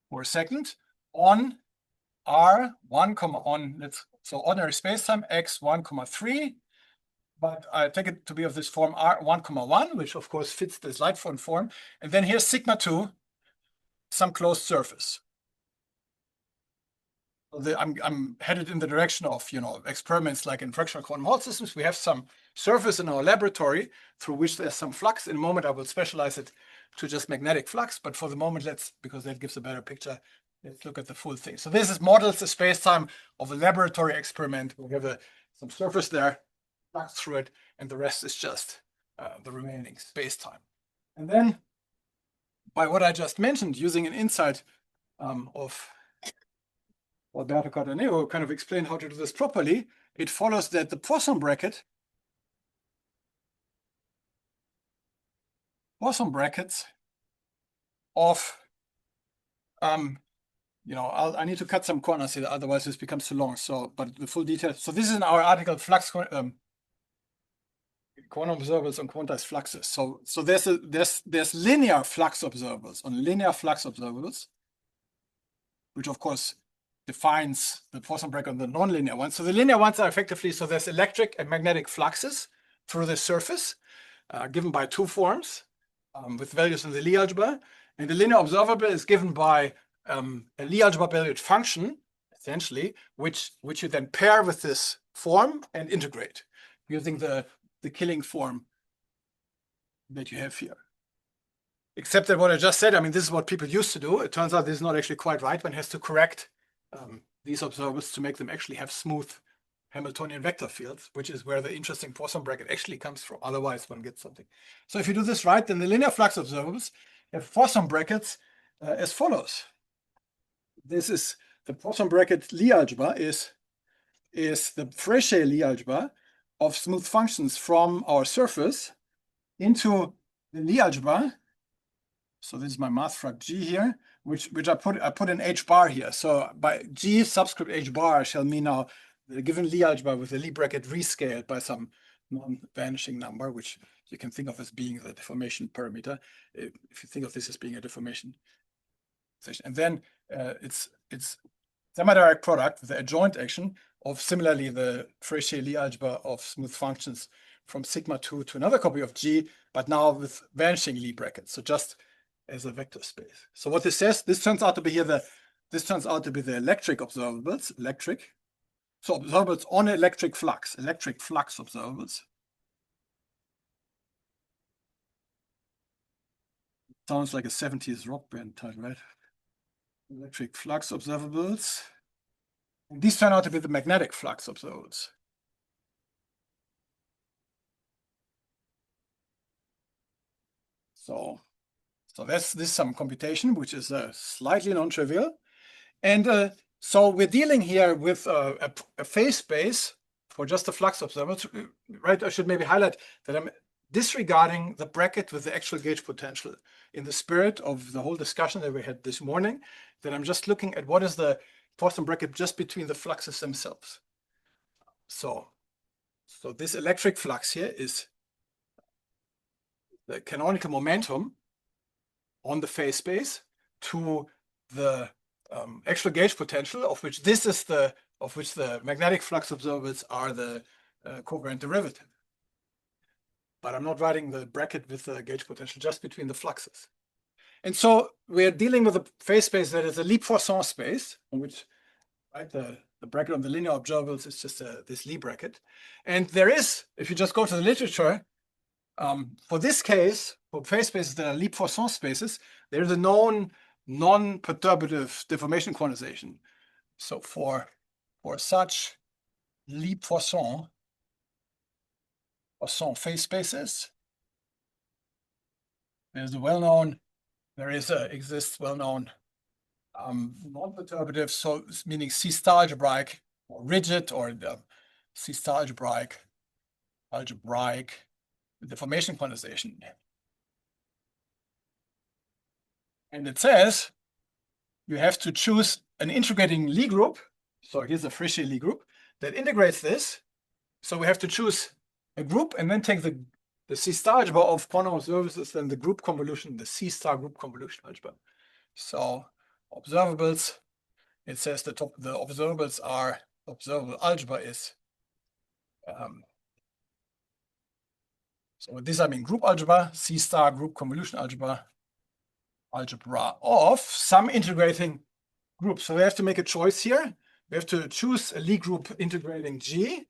[SPEAKER 1] for a second on R1, on so ordinary spacetime x1, 3. But I take it to be of this form R1, 1, which of course fits this light phone form. And then here's sigma 2, some closed surface. So I'm headed in the direction of, experiments like in fractional quantum Hall systems. We have some surface in our laboratory through which there's some flux. In a moment, I will specialize it to just magnetic flux. But for the moment, because that gives a better picture, let's look at the full thing. So this models the spacetime of a laboratory experiment. We have some surface there, flux through it, and the rest is just the remaining spacetime. And then, by what I just mentioned, using an insight of Alberto Cataneo kind of explained how to do this properly, it follows that the Poisson bracket Poisson brackets of, I need to cut some corners here, otherwise this becomes too long. So, but the full details. So this is in our article, flux quantum observables on quantized fluxes. So there's linear flux observables on linear flux observables, which of course defines the Poisson bracket on the nonlinear ones. So the linear ones are effectively, so there's electric and magnetic fluxes through the surface, given by two forms with values in the Lie algebra. And the linear observable is given by a Lie algebra valued function, essentially, which you then pair with this form and integrate using the killing form that you have here. Except that what I just said, I mean, this is what people used to do. It turns out this is not actually quite right. One has to correct these observables to make them actually have smooth Hamiltonian vector fields, which is where the interesting Poisson bracket actually comes from. Otherwise, one gets something. So if you do this right, then the linear flux observables have Poisson brackets as follows. This is the Poisson bracket Lie algebra is the Frechet Lie algebra of smooth functions from our surface into the Lie algebra. So this is my math frac G here, which I put in H bar here. So by G subscript H bar shall mean now the given Lie algebra with the Lie bracket rescaled by some non-vanishing number, which you can think of as being the deformation parameter, if you think of this as being a deformation. And then it's semi-direct product with the adjoint action of similarly the Frechet Lie algebra of smooth functions from sigma 2 to another copy of G, but now with vanishing Lie brackets. So just as a vector space. So what this says, this turns out to be here the electric observables, electric. So observables on electric flux observables. Sounds like a 70s rock band title, right? Electric flux observables. And these turn out to be the magnetic flux observables. So this is some computation, which is slightly non-trivial. And so we're dealing here with a phase space for just the flux observables, right? I should maybe highlight that I'm disregarding the bracket with the actual gauge potential in the spirit of the whole discussion that we had this morning, that I'm just looking at what is the Poisson bracket just between the fluxes themselves. So this electric flux here is the canonical momentum on the phase space to the actual gauge potential, of which the magnetic flux observables are the covariant derivative. But I'm not writing the bracket with the gauge potential just between the fluxes. And so we're dealing with a phase space that is a Lie Poisson space, on which the bracket on the linear observables is just this Lie bracket. And there is, if you just go to the literature, for this case, for phase spaces that are Lie Poisson spaces, there's a known non-perturbative deformation quantization. So for such Lie Poisson phase spaces, exists well-known non-perturbative, so meaning C-star algebraic or rigid, or C-star algebraic deformation quantization. And it says you have to choose an integrating Lie group. So here's a Frechet Lie group that integrates this. So we have to choose a group and then take the C-star algebra of quantum observables and the group convolution, the C-star group convolution algebra. So observables, it says the observables are, observable algebra is, so with this I mean group algebra, C-star group convolution algebra of some integrating group. So we have to make a choice here. We have to choose a Lie group integrating G.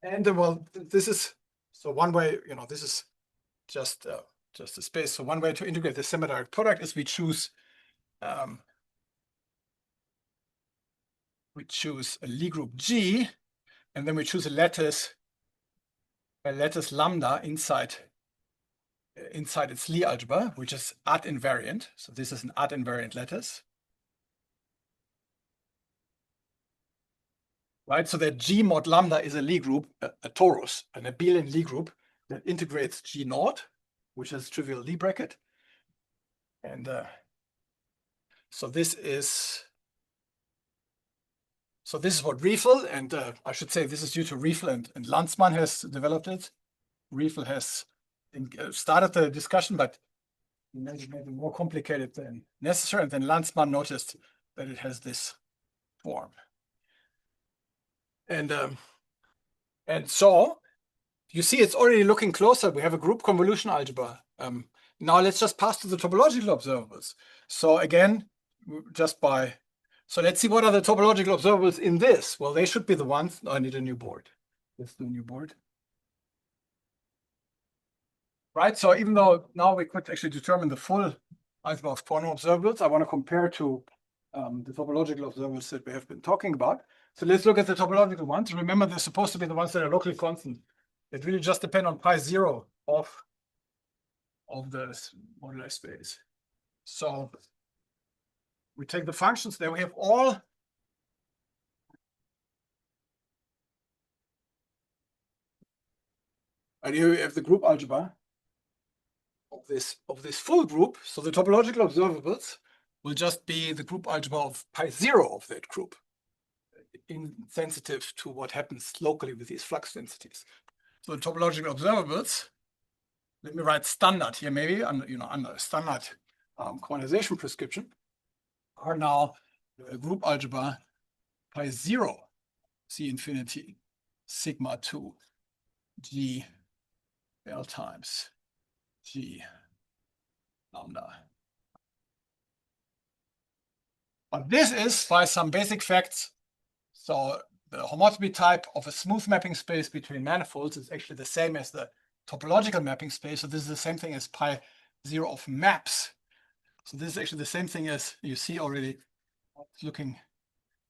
[SPEAKER 1] And well, this is, so one way, this is just a space. So one way to integrate the semi-direct product is we choose a Lie group G, and then we choose a lattice lambda inside its Lie algebra, which is ad invariant. So this is an ad invariant lattice. Right, so that G mod lambda is a Lie group, a torus, an abelian Lie group that integrates G naught, which is trivial Lie bracket. And so this is what Riefel, and I should say this is due to Riefel and Lanzmann has developed it. Riefel has started the discussion, but made it more complicated than necessary. And then Lanzmann noticed that it has this form. And so you see it's already looking closer. We have a group convolution algebra. Now let's just pass to the topological observables. So again, so let's see what are the topological observables in this. Well, they should be the ones. I need a new board. Let's do a new board. Right, so even though now we could actually determine the full algebra of quantum observables, I want to compare to the topological observables that we have been talking about. So let's look at the topological ones. Remember, they're supposed to be the ones that are locally constant. It really just depend on pi0 of the modular space. So we take the functions there. We have all and here we have the group algebra of this full group. So the topological observables will just be the group algebra of pi0 of that group, insensitive to what happens locally with these flux densities. So the topological observables, let me write standard here maybe, under standard quantization prescription, are now a group algebra pi0 C infinity sigma 2 G L times G lambda. But this is by some basic facts. So the homotopy type of a smooth mapping space between manifolds is actually the same as the topological mapping space. So this is the same thing as pi0 of maps. So this is actually the same thing as you see already. This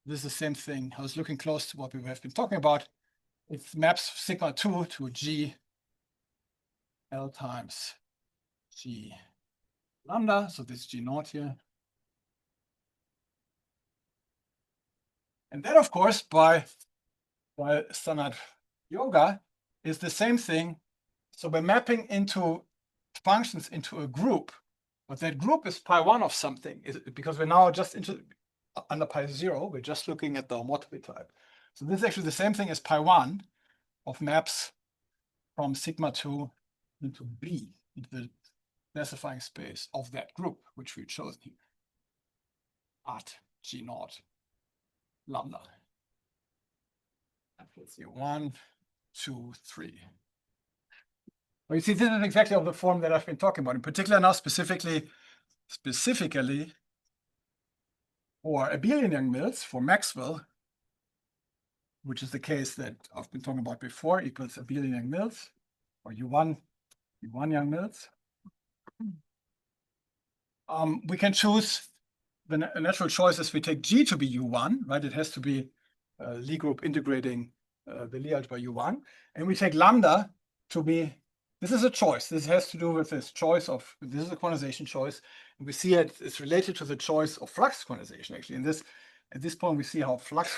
[SPEAKER 1] is the same thing. I was looking close to what we have been talking about. It maps sigma 2 to G L times G lambda. So this is G naught here. And that, of course, by standard yoga is the same thing. So we're mapping into functions into a group, but that group is pi1 of something, because we're now just under pi0, we're just looking at the homotopy type. So this is actually the same thing as pi1 of maps from sigma 2 into B, into the specifying space of that group, which we've chosen here at G naught lambda. Let's see, 1, 2, 3. Well, you see, this is exactly of the form that I've been talking about. In particular, now specifically for abelian Young-Mills for Maxwell, which is the case that I've been talking about before, equals abelian Young-Mills, or U1 Young-Mills. We can choose the natural choices. We take G to be U1, right? It has to be Lie group integrating the Lie algebra U1. And we take lambda to be, this is a choice. This has to do with this choice of, this is a quantization choice. And we see it's related to the choice of flux quantization, actually. At this point, we see how flux,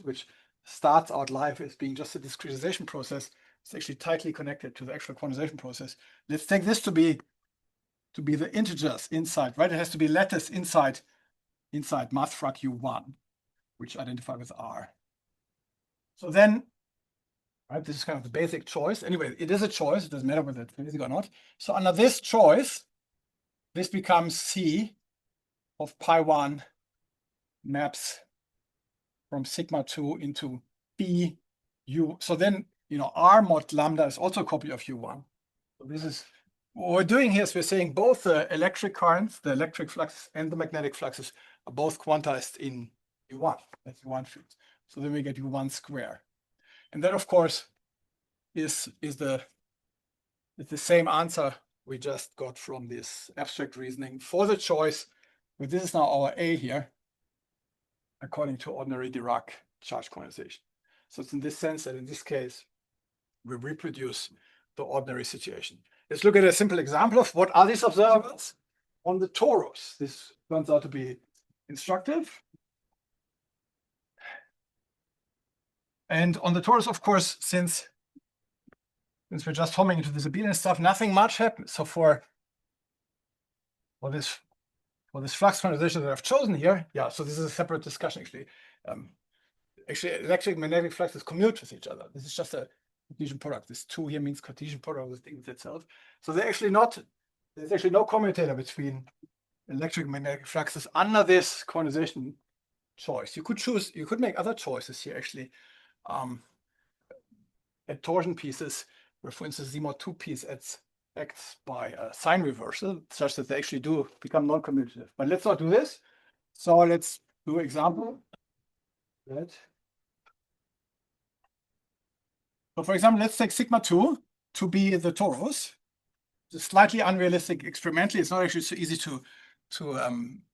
[SPEAKER 1] which starts out life as being just a discretization process, is actually tightly connected to the actual quantization process. Let's take this to be the integers inside, right? It has to be lattice inside mathfrak U1, which identify with R. So then, right, this is kind of the basic choice. Anyway, it is a choice. It doesn't matter whether it's basic or not. So under this choice, this becomes C of pi1 maps from sigma 2 into B U. So then, R mod lambda is also a copy of U1. So this is what we're doing here is we're saying both the electric currents, the electric flux, and the magnetic fluxes are both quantized in U1. That's U1 field. So then we get U1 square. And that, of course, is the same answer we just got from this abstract reasoning for the choice. But this is now our A here, according to ordinary Dirac charge quantization. So it's in this sense that in this case, we reproduce the ordinary situation. Let's look at a simple example of what are these observables on the torus. This turns out to be instructive. And on the torus, of course, since since we're just homing into this abelian stuff, nothing much happens. So for this flux quantization that I've chosen here, yeah, so this is a separate discussion actually. Actually, electric magnetic fluxes commute with each other. This is just a Cartesian product. This 2 here means Cartesian product with things itself. So there's actually no commutator between electric magnetic fluxes under this quantization choice. You could make other choices here actually. At torsion pieces, where for instance, Z mod 2 piece acts by sign reversal, such that they actually do become non-commutative. But let's not do this. So let's do an example. Right. So for example, let's take sigma 2 to be the torus. It's slightly unrealistic experimentally. It's not actually so easy to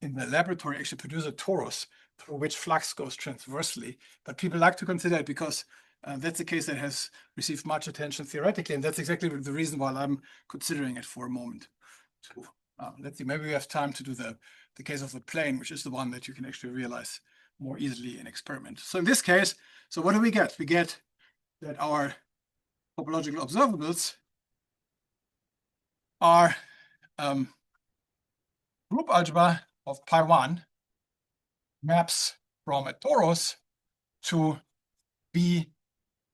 [SPEAKER 1] in the laboratory actually produce a torus through which flux goes transversely. But people like to consider it because that's a case that has received much attention theoretically, and that's exactly the reason why I'm considering it for a moment. So, let's see, maybe we have time to do the case of the plane, which is the one that you can actually realize more easily in experiment. So in this case, so what do we get? We get that our topological observables are group algebra of pi1 maps from a torus to B.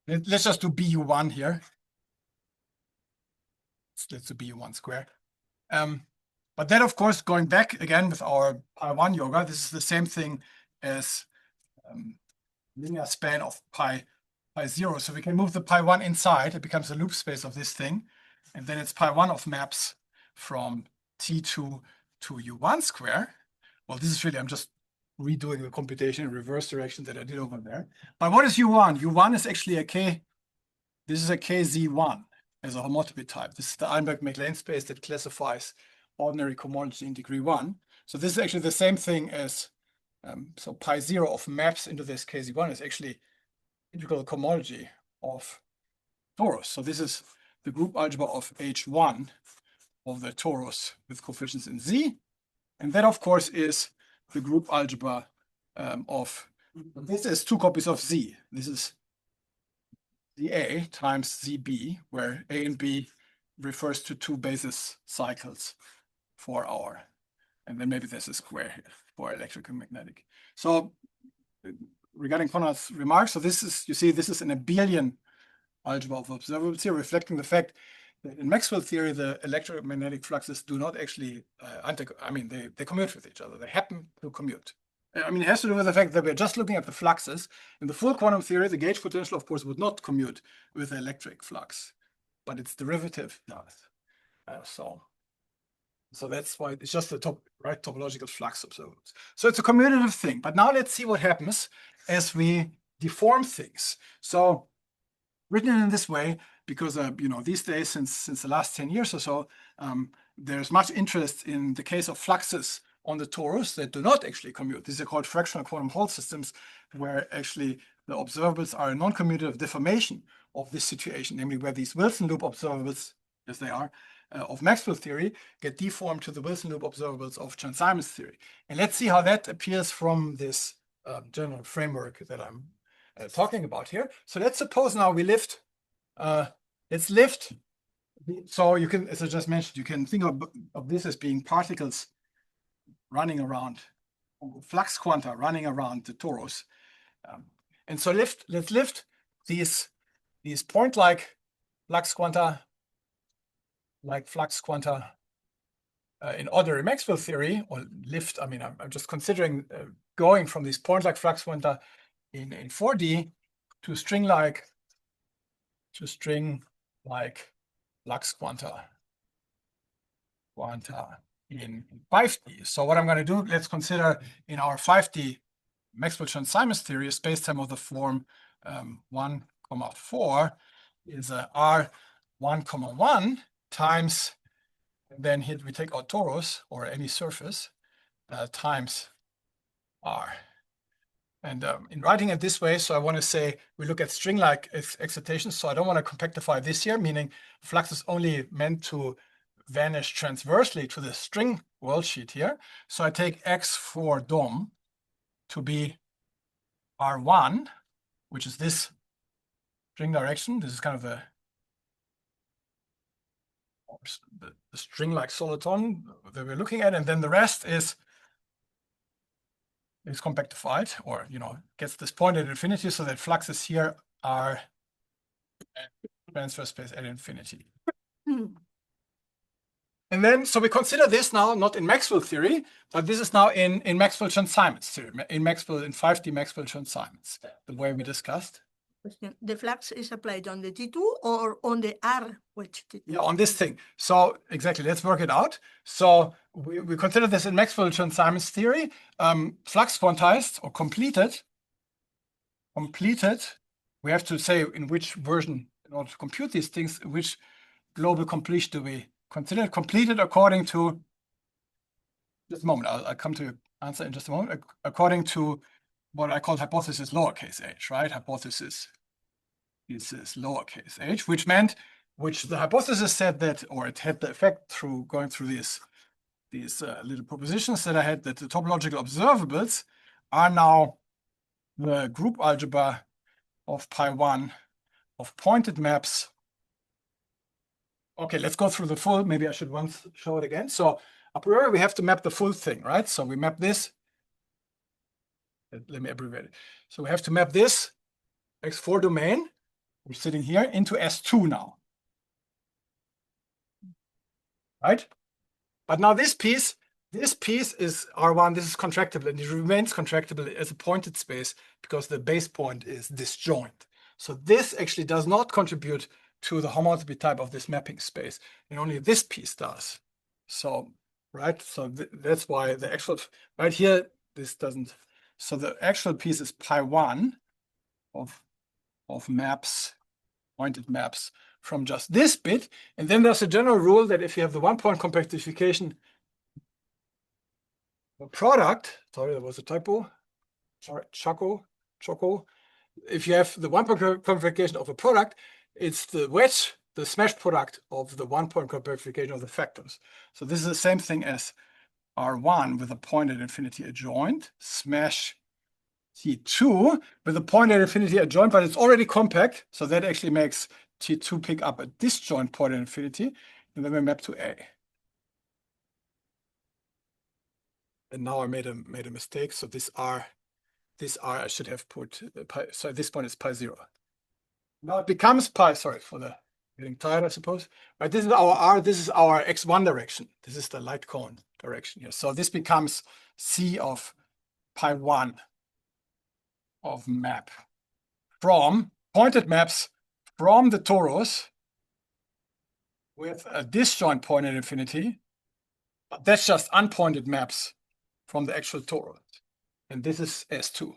[SPEAKER 1] Let's just do BU1 here. Let's do BU1 square. But then, of course, going back again with our pi1 yoga, this is the same thing as linear span of pi 0. So we can move the pi1 inside. It becomes a loop space of this thing. And then it's pi1 of maps from T2 to U1 square. Well, this is really, I'm just redoing the computation in reverse direction that I did over there. But what is U1? U1 is actually a K. This is a KZ1 as a homotopy type. This is the Einberg-MacLane space that classifies ordinary cohomology in degree 1. So this is actually the same thing as, so pi 0 of maps into this KZ1 is actually integral cohomology of torus. So this is the group algebra of H1 of the torus with coefficients in Z. And that, of course, is the group algebra of, this is 2 copies of Z. This is ZA times ZB, where A and B refers to 2 basis cycles for our, and then maybe there's a square here for electric and magnetic. So regarding Konrad's remarks, so this is, you see, this is an abelian algebra of observables here, reflecting the fact that in Maxwell theory, the electromagnetic fluxes do not actually, they commute with each other. They happen to commute. I mean, it has to do with the fact that we're just looking at the fluxes. In the full quantum theory, the gauge potential, of course, would not commute with the electric flux, but its derivative does. So that's why it's just the topological flux observables. So it's a commutative thing. But now let's see what happens as we deform things. So written in this way, because these days, since the last 10 years or so, there's much interest in the case of fluxes on the torus that do not actually commute. These are called fractional quantum Hall systems, where actually the observables are a non-commutative deformation of this situation, namely where these Wilson loop observables, as they are, of Maxwell theory, get deformed to the Wilson loop observables of Chern-Simons theory. And let's see how that appears from this general framework that I'm talking about here. So let's suppose now we lift, let's lift. So you can, as I just mentioned, you can think of this as being particles running around, flux quanta running around the torus. And so let's lift these point-like flux quanta, in ordinary Maxwell theory, or lift, I mean, I'm just considering going from these point-like flux quanta in 4D to string-like flux quanta in 5D. So what I'm going to do, let's consider in our 5D Maxwell Chern-Simons theory, a spacetime of the form 1, 4 is a R1, 1 times, then here we take our torus or any surface times R. And in writing it this way, so I want to say we look at string-like excitations. So I don't want to compactify this here, meaning flux is only meant to vanish transversely to the string world sheet here. So I take X for DOM to be R1, which is this string direction. This is kind of a the string-like soliton that we're looking at, and then the rest is compactified, or gets this point at infinity, so that fluxes here are transfer space at infinity. And then, so we consider this now not in Maxwell theory, but this is now in Maxwell-Chern-Simons theory, in 5D Maxwell-Chern-Simons, the way we discussed.
[SPEAKER 4] The flux is applied on the T2 or on the R, which T2?
[SPEAKER 1] Yeah, on this thing. So exactly, let's work it out. So we consider this in Maxwell-Chern-Simons theory, flux quantized or completed. We have to say in which version, in order to compute these things, which global completion do we consider completed according to, just a moment, I'll come to your answer in just a moment, according to what I call hypothesis lowercase h, right? Hypothesis is lowercase h, which the hypothesis said that, or it had the effect through going through these little propositions that I had, that the topological observables are now the group algebra of pi1 of pointed maps. Okay, let's go through the full. Maybe I should once show it again. So a priori, we have to map the full thing, right? So we map this. Let me abbreviate it. So we have to map this X4 domain, we're sitting here, into S2 now. Right? But now this piece is R1, this is contractible, and it remains contractible as a pointed space because the base point is disjoint. So this actually does not contribute to the homotopy type of this mapping space, and only this piece does. So, right, so that's why the actual, right here, this doesn't, so the actual piece is pi1 of maps, pointed maps from just this bit, and then there's a general rule that if you have the one-point compactification product, sorry, there was a typo, sorry, choco, if you have the one-point compactification of a product, it's the wedge, the smash product of the one-point compactification of the factors. So this is the same thing as R1 with a point at infinity adjoint, smash T2 with a point at infinity adjoint, but it's already compact, so that actually makes T2 pick up a disjoint point at infinity, and then we map to A. And now I made a mistake, so this R I should have put pi, so this point is pi 0. Now it becomes pi, sorry for the getting tired, I suppose. Right, this is our R, this is our X1 direction. This is the light cone direction here. So this becomes C of pi 1 of map from pointed maps from the torus with a disjoint point at infinity, but that's just unpointed maps from the actual torus. And this is S2.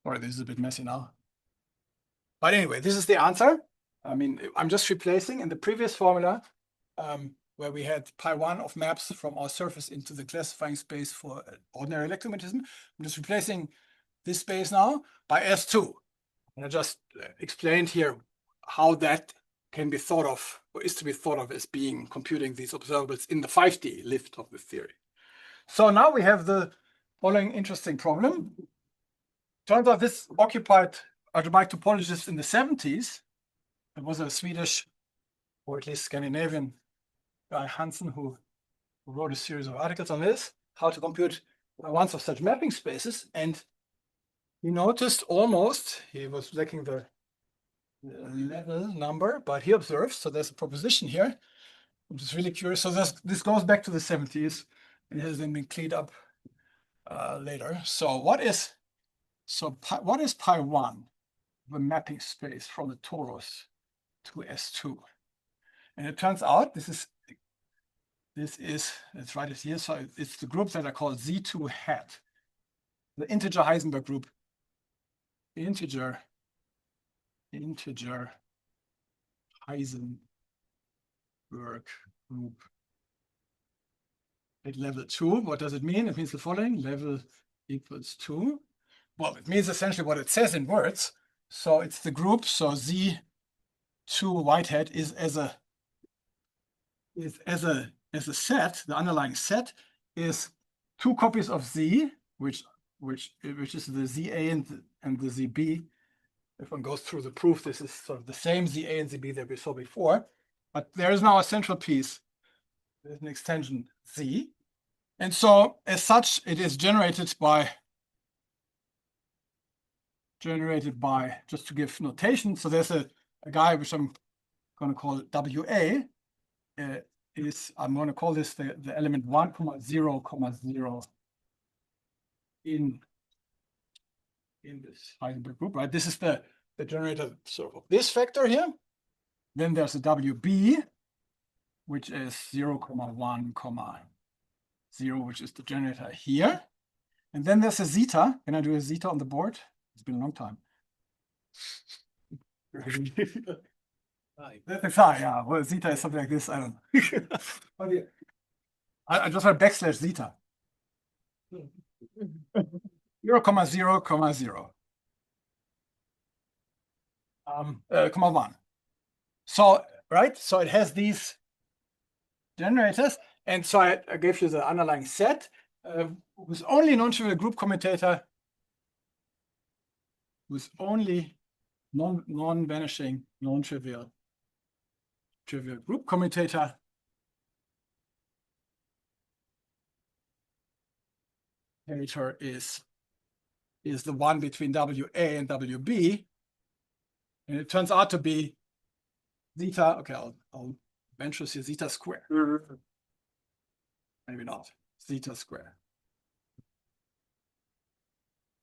[SPEAKER 1] Sorry, this is a bit messy now. But anyway, this is the answer. I mean, I'm just replacing in the previous formula where we had pi1 of maps from our surface into the classifying space for ordinary electromagnetism. I'm just replacing this space now by S2. And I just explained here how that can be thought of, or is to be thought of as being computing these observables in the 5D lift of the theory. So now we have the following interesting problem. Turns out this occupied algebraic topologists in the 70s. There was a Swedish, or at least Scandinavian guy, Hansen, who wrote a series of articles on this, how to compute ones of such mapping spaces. And he noticed almost, he was lacking the level number, but he observes, so there's a proposition here, which is really curious. So this goes back to the 70s and has then been cleaned up later. So what is pi1? The mapping space from the torus to S2. And it turns out let's write it here. So it's the group that are called Z2 hat, the integer Heisenberg group, integer Heisenberg group at level 2. What does it mean? It means the following: level equals 2. Well, it means essentially what it says in words. So it's the group. So Z2 whitehead is as a set. The underlying set is 2 copies of Z, which is the ZA and the ZB if one goes through the proof, this is sort of the same ZA and ZB that we saw before. But there is now a central piece. There's an extension Z. And so as such, it is generated by, just to give notation. So there's a guy which I'm going to call WA. I'm going to call this the element 1, 0, 0 in this Heisenberg group, right? This is the generator sort of this vector here. Then there's a WB, which is 0, 1, 0, which is the generator here. And then there's a zeta. Can I do a zeta on the board? It's been a long time. That's a psi, yeah. Well, zeta is something like this. I don't know. But yeah. I just want backslash zeta. 0, 0, 0. 1. So, right? So it has these generators. And so I gave you the underlying set with only non-trivial group commutator, with only non-vanishing, non-trivial group commutator. Parameter is the one between WA and WB. And it turns out to be zeta. Okay, I'll venture here zeta square. Maybe not. Zeta square.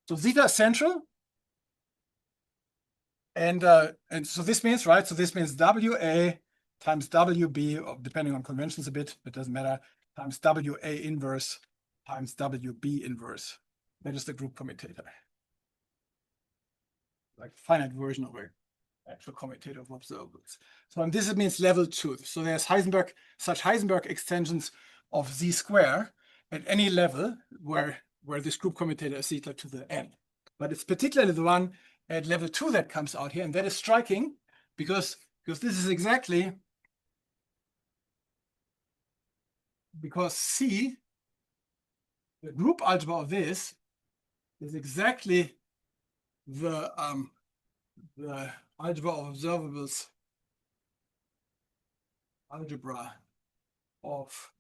[SPEAKER 1] So zeta is central. And so this means, right? So this means WA times WB, or depending on conventions a bit, it doesn't matter, times WA inverse times WB inverse. That is the group commutator. Like finite version of an actual commutator of observables. So and this means level 2. So there's such Heisenberg extensions of Z square at any level where this group commutator is zeta to the n. But it's particularly the one at level 2 that comes out here, and that is striking because this is exactly because C, the group algebra of this, is exactly the algebra of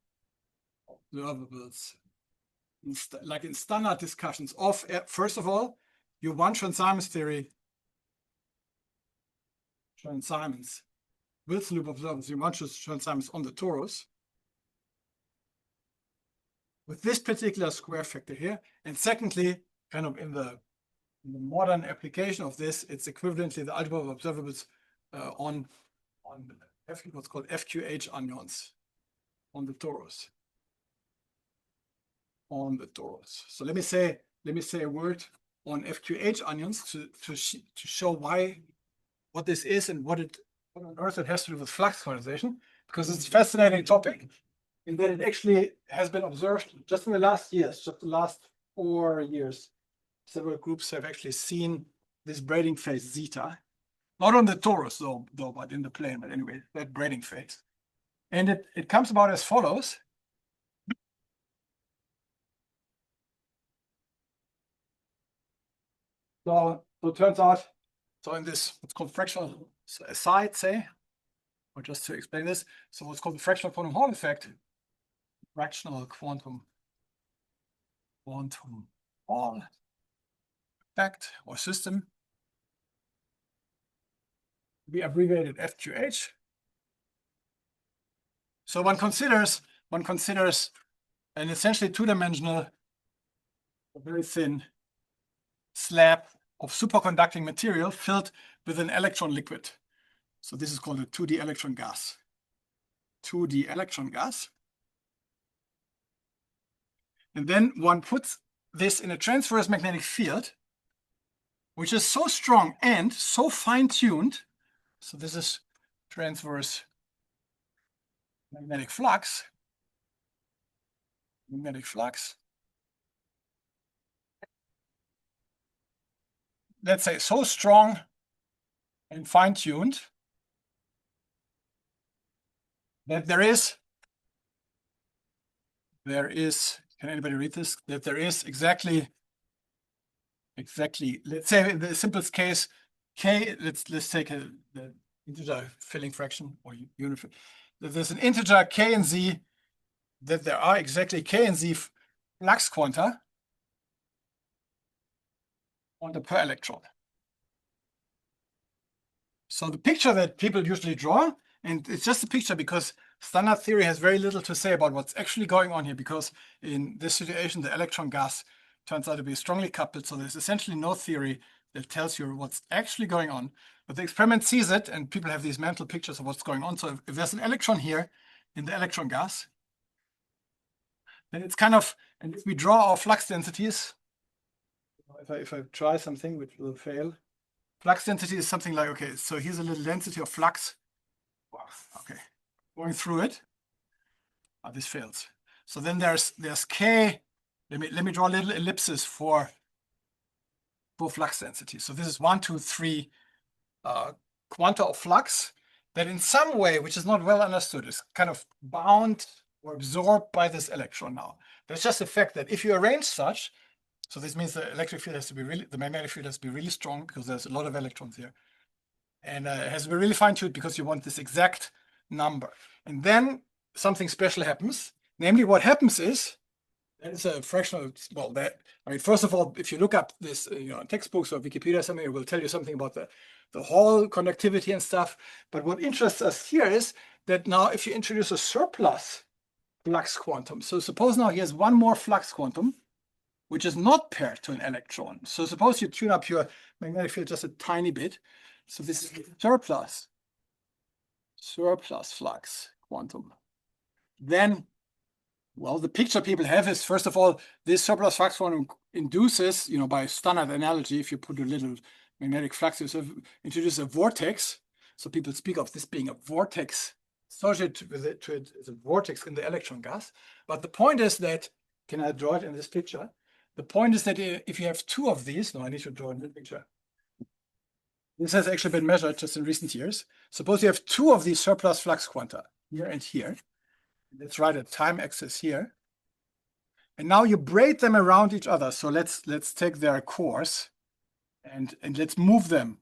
[SPEAKER 1] observables like in standard discussions of, first of all, your one Chern-Simons theory, Chern-Simons, Wilson loop observables, you want Chern-Simons on the torus with this particular square factor here. And secondly, kind of in the modern application of this, it's equivalently the algebra of observables on what's called FQH anions on the torus. So let me say a word on FQH onions to show what this is and what on earth it has to do with flux quantization, because it's a fascinating topic in that it actually has been observed just in the last years, just the last 4 years. Several groups have actually seen this braiding phase zeta, not on the torus though, but in the plane. But anyway, that braiding phase, and it comes about as follows. So it turns out, so in this what's called fractional aside, say, or just to explain this, so what's called the fractional quantum Hall effect, fractional quantum Hall effect or system, we abbreviated FQH. So one considers an essentially two-dimensional, very thin slab of superconducting material filled with an electron liquid. So this is called a 2D electron gas. 2D electron gas. And then one puts this in a transverse magnetic field, which is so strong and so fine-tuned. So this is transverse magnetic flux. Let's say so strong and fine-tuned that there is, can anybody read this? That there is exactly, let's say in the simplest case, K, let's take the integer filling fraction or unit. There's an integer K and Z, that there are exactly K and Z flux quanta per electron. So the picture that people usually draw, and it's just a picture because standard theory has very little to say about what's actually going on here, because in this situation, the electron gas turns out to be strongly coupled. So there's essentially no theory that tells you what's actually going on. But the experiment sees it, and people have these mental pictures of what's going on. So if there's an electron here in the electron gas, then it's kind of, and if we draw our flux densities, if I try something which will fail, flux density is something like, okay, so here's a little density of flux. Wow, okay, going through it. Oh, this fails. So then there's K. Let me draw a little ellipsis for flux density. So this is 1, 2, 3 quanta of flux that in some way, which is not well understood, is kind of bound or absorbed by this electron now. There's just the fact that if you arrange such, so this means the electric field has to be the magnetic field has to be really strong because there's a lot of electrons here. And it has to be really fine-tuned because you want this exact number. And then something special happens. Namely, what happens is, that is a fractional, well, first of all, if you look up this, in textbooks or Wikipedia or something, it will tell you something about the Hall conductivity and stuff. But what interests us here is that now if you introduce a surplus flux quantum, so suppose now here's one more flux quantum, which is not paired to an electron. So suppose you tune up your magnetic field just a tiny bit. So this is surplus flux quantum. Then, well, the picture people have is, first of all, this surplus flux quantum induces, by standard analogy, if you put a little magnetic flux, you introduce a vortex. So people speak of this being a vortex associated with it, as a vortex in the electron gas. But the point is that, can I draw it in this picture? The point is that if you have two of these, no, I need to draw in the picture. This has actually been measured just in recent years. Suppose you have two of these surplus flux quanta, here and here. Let's write a time axis here. And now you braid them around each other. So let's take their cores and let's move them.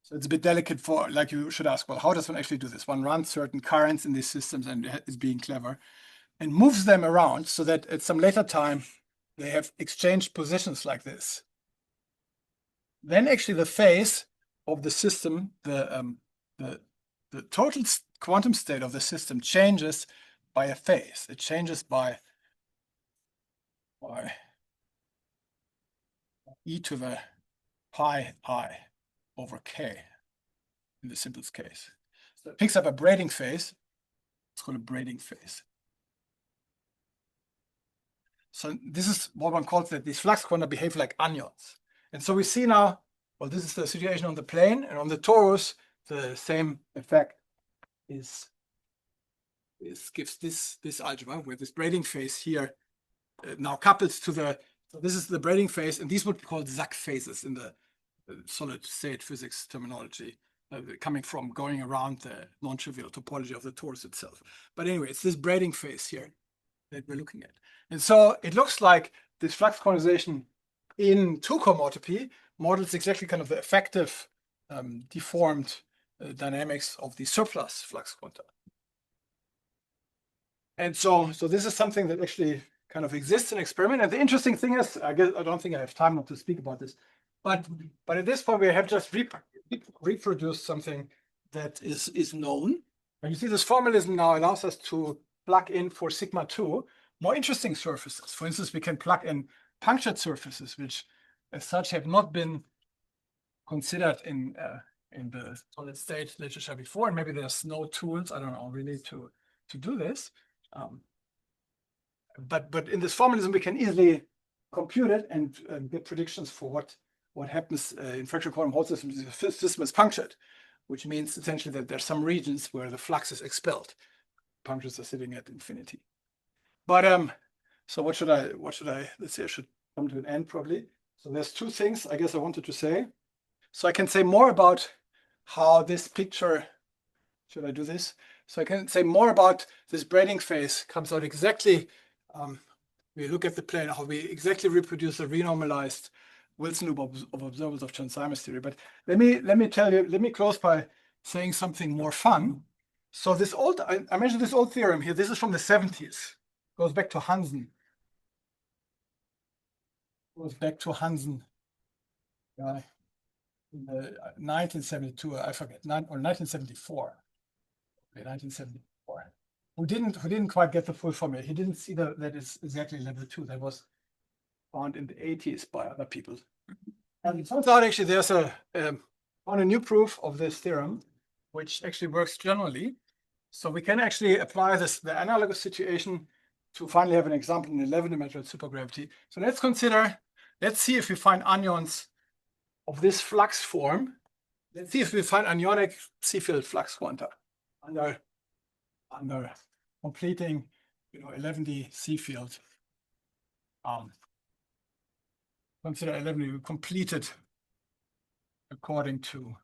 [SPEAKER 1] So it's a bit delicate for, like you should ask, well, how does one actually do this? One runs certain currents in these systems and is being clever and moves them around so that at some later time, they have exchanged positions like this. Then actually the phase of the system, the total quantum state of the system changes by a phase. It changes by e to the pi I over k in the simplest case. So it picks up a braiding phase. It's called a braiding phase. So this is what one calls that these flux quanta behave like onions. And so we see now, well, this is the situation on the plane, and on the torus, the same effect gives this algebra where this braiding phase here now couples to so this is the braiding phase, and these would be called Zack phases in the solid state physics terminology, coming from going around the non-trivial topology of the torus itself. But anyway, it's this braiding phase here that we're looking at. And so it looks like this flux quantization in two-homotopy models exactly kind of the effective deformed dynamics of the surplus flux quanta. And so this is something that actually kind of exists in experiment. And the interesting thing is, I guess I don't think I have time to speak about this, but at this point we have just reproduced something that is known. And you see this formalism now allows us to plug in for sigma 2 more interesting surfaces. For instance, we can plug in punctured surfaces, which as such have not been considered in the solid state literature before. And maybe there's no tools, I don't know, really to do this. But in this formalism, we can easily compute it and get predictions for what happens in fractional quantum Hall systems if the system is punctured, which means essentially that there's some regions where the flux is expelled. Punctures are sitting at infinity. But so what should I, let's say I should come to an end probably. So there's two things I guess I wanted to say. So I can say more about how this picture, should I do this? So I can say more about this braiding phase comes out exactly, we look at the plane, how we exactly reproduce a renormalized Wilson loop of observables of Chern-Simons theory. But let me close by saying something more fun. So this old, I mentioned this old theorem here. This is from the 70s. Goes back to Hansen. Goes back to Hansen. In the 1972, I forget, or 1974. Okay, 1974. Who didn't quite get the full formula. He didn't see that is exactly level 2. That was found in the 80s by other people. And it turns out actually there's found a new proof of this theorem, which actually works generally. So we can actually apply the analogous situation to finally have an example in 11-dimensional supergravity. So let's see if we find anyons of this flux form. Let's see if we find anionic C-field flux quanta under completing 11D C-field. Consider 11D completed according to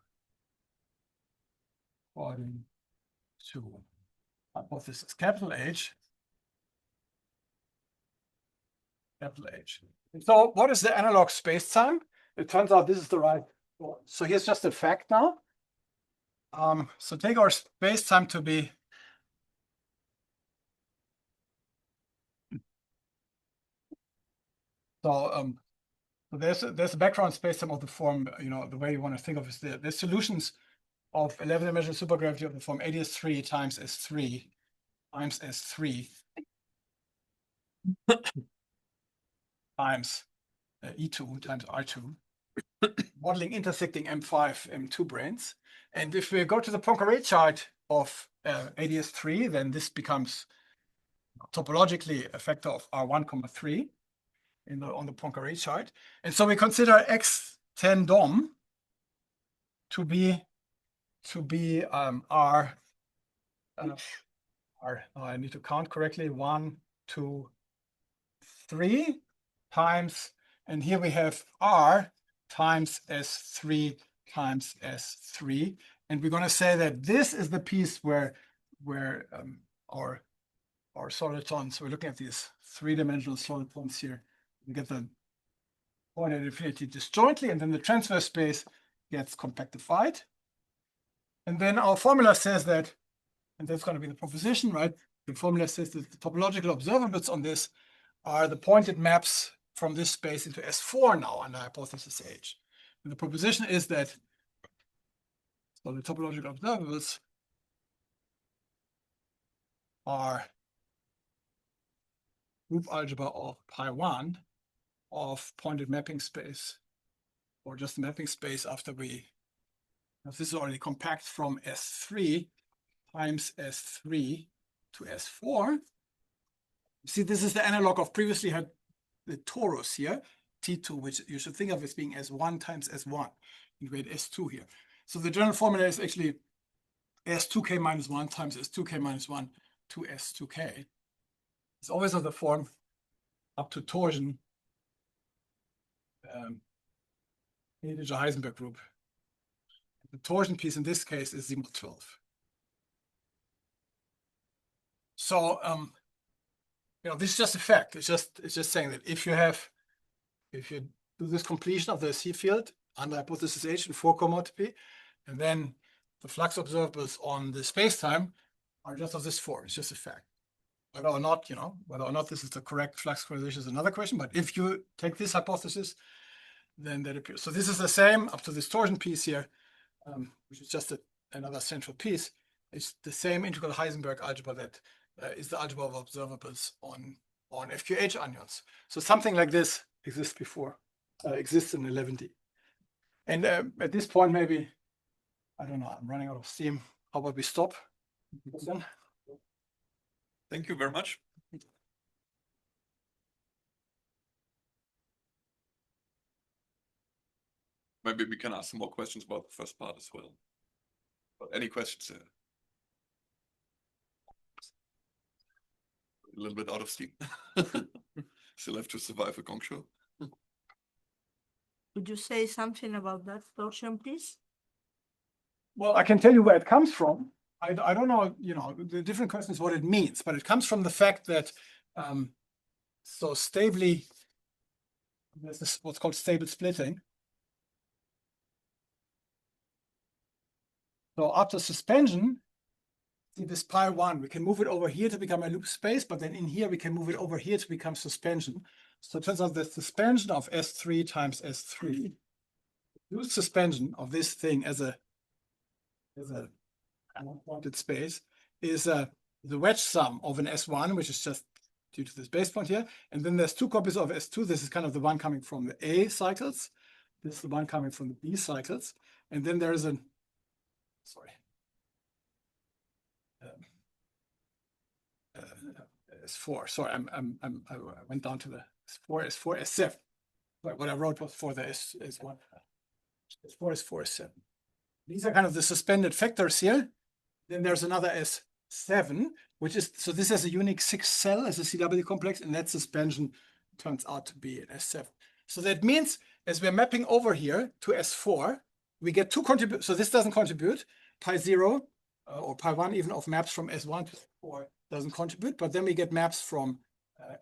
[SPEAKER 1] hypothesis capital H. So what is the analog space-time? It turns out this is the right one. So here's just a fact now. So take our space-time to be so there's a background space-time of the form, the way you want to think of it is there's solutions of 11-dimensional supergravity of the form ADS3 times S3 times S3 times E2 times R2, modeling intersecting M5, M2 branes. And if we go to the Poincare chart of ADS3, then this becomes topologically a factor of R1, 3 on the Poincare chart. And so we consider X10 DOM to be R. I need to count correctly. 1, 2, 3 times, and here we have R times S3 times S3. And we're going to say that this is the piece where our solitons, we're looking at these 3-dimensional solitons here. We get the point at infinity disjointly, and then the transverse space gets compactified. And then our formula says that, and that's going to be the proposition, right? The formula says that the topological observables on this are the pointed maps from this space into S4 now under hypothesis H. And the proposition is that so the topological observables are group algebra of pi1 of pointed mapping space, or just the mapping space after this is already compact from S3 times S3 to S4. You see, this is the analog of previously had the torus here, T2, which you should think of as being S1 times S1, and we had S2 here. So the general formula is actually S2k minus 1 times S2k minus 1 to S2k. It's always of the form up to torsion, integer Heisenberg group. The torsion piece in this case is Z mod 12. So this is just a fact. It's just saying that if you do this completion of the C field under hypothesis H in 4 homotopy, and then the flux observables on the space-time are just of this form. It's just a fact. Whether or not this is the correct flux quantization is another question. But if you take this hypothesis, then that appears. So this is the same up to this torsion piece here, which is just another central piece. It's the same integral Heisenberg algebra that is the algebra of observables on FQH anions. So something like this exists in 11D. And at this point, maybe, I don't know, I'm running out of steam. How about we stop?
[SPEAKER 5] Thank you very much. Maybe we can ask some more questions about the first part as well. But any questions? A little bit out of steam. Still have to survive a gong show.
[SPEAKER 4] Would you say something about that torsion, please?
[SPEAKER 1] Well, I can tell you where it comes from. I don't know, the different questions what it means, but it comes from the fact that so stably This is what's called stable splitting. So after suspension, see this pi 1, we can move it over here to become a loop space, but then in here we can move it over here to become suspension. So it turns out the suspension of S3 times S3, use suspension of this thing as a unwanted space, is the wedge sum of an S1, which is just due to this base point here. And then there's two copies of S2. This is kind of the one coming from the A cycles. This is the one coming from the B cycles. And then there's an, sorry. S4. Sorry, I went down to the S4, S4, S7. But what I wrote was for the S1. S4, S4, S7. These are kind of the suspended factors here. Then there's another S7, which is, so this has a unique 6 cell as a CW complex, and that suspension turns out to be an S7. So that means as we're mapping over here to S4, we get two contribute. So this doesn't contribute. Pi 0 or pi 1 even of maps from S1 to S4 doesn't contribute, but then we get maps from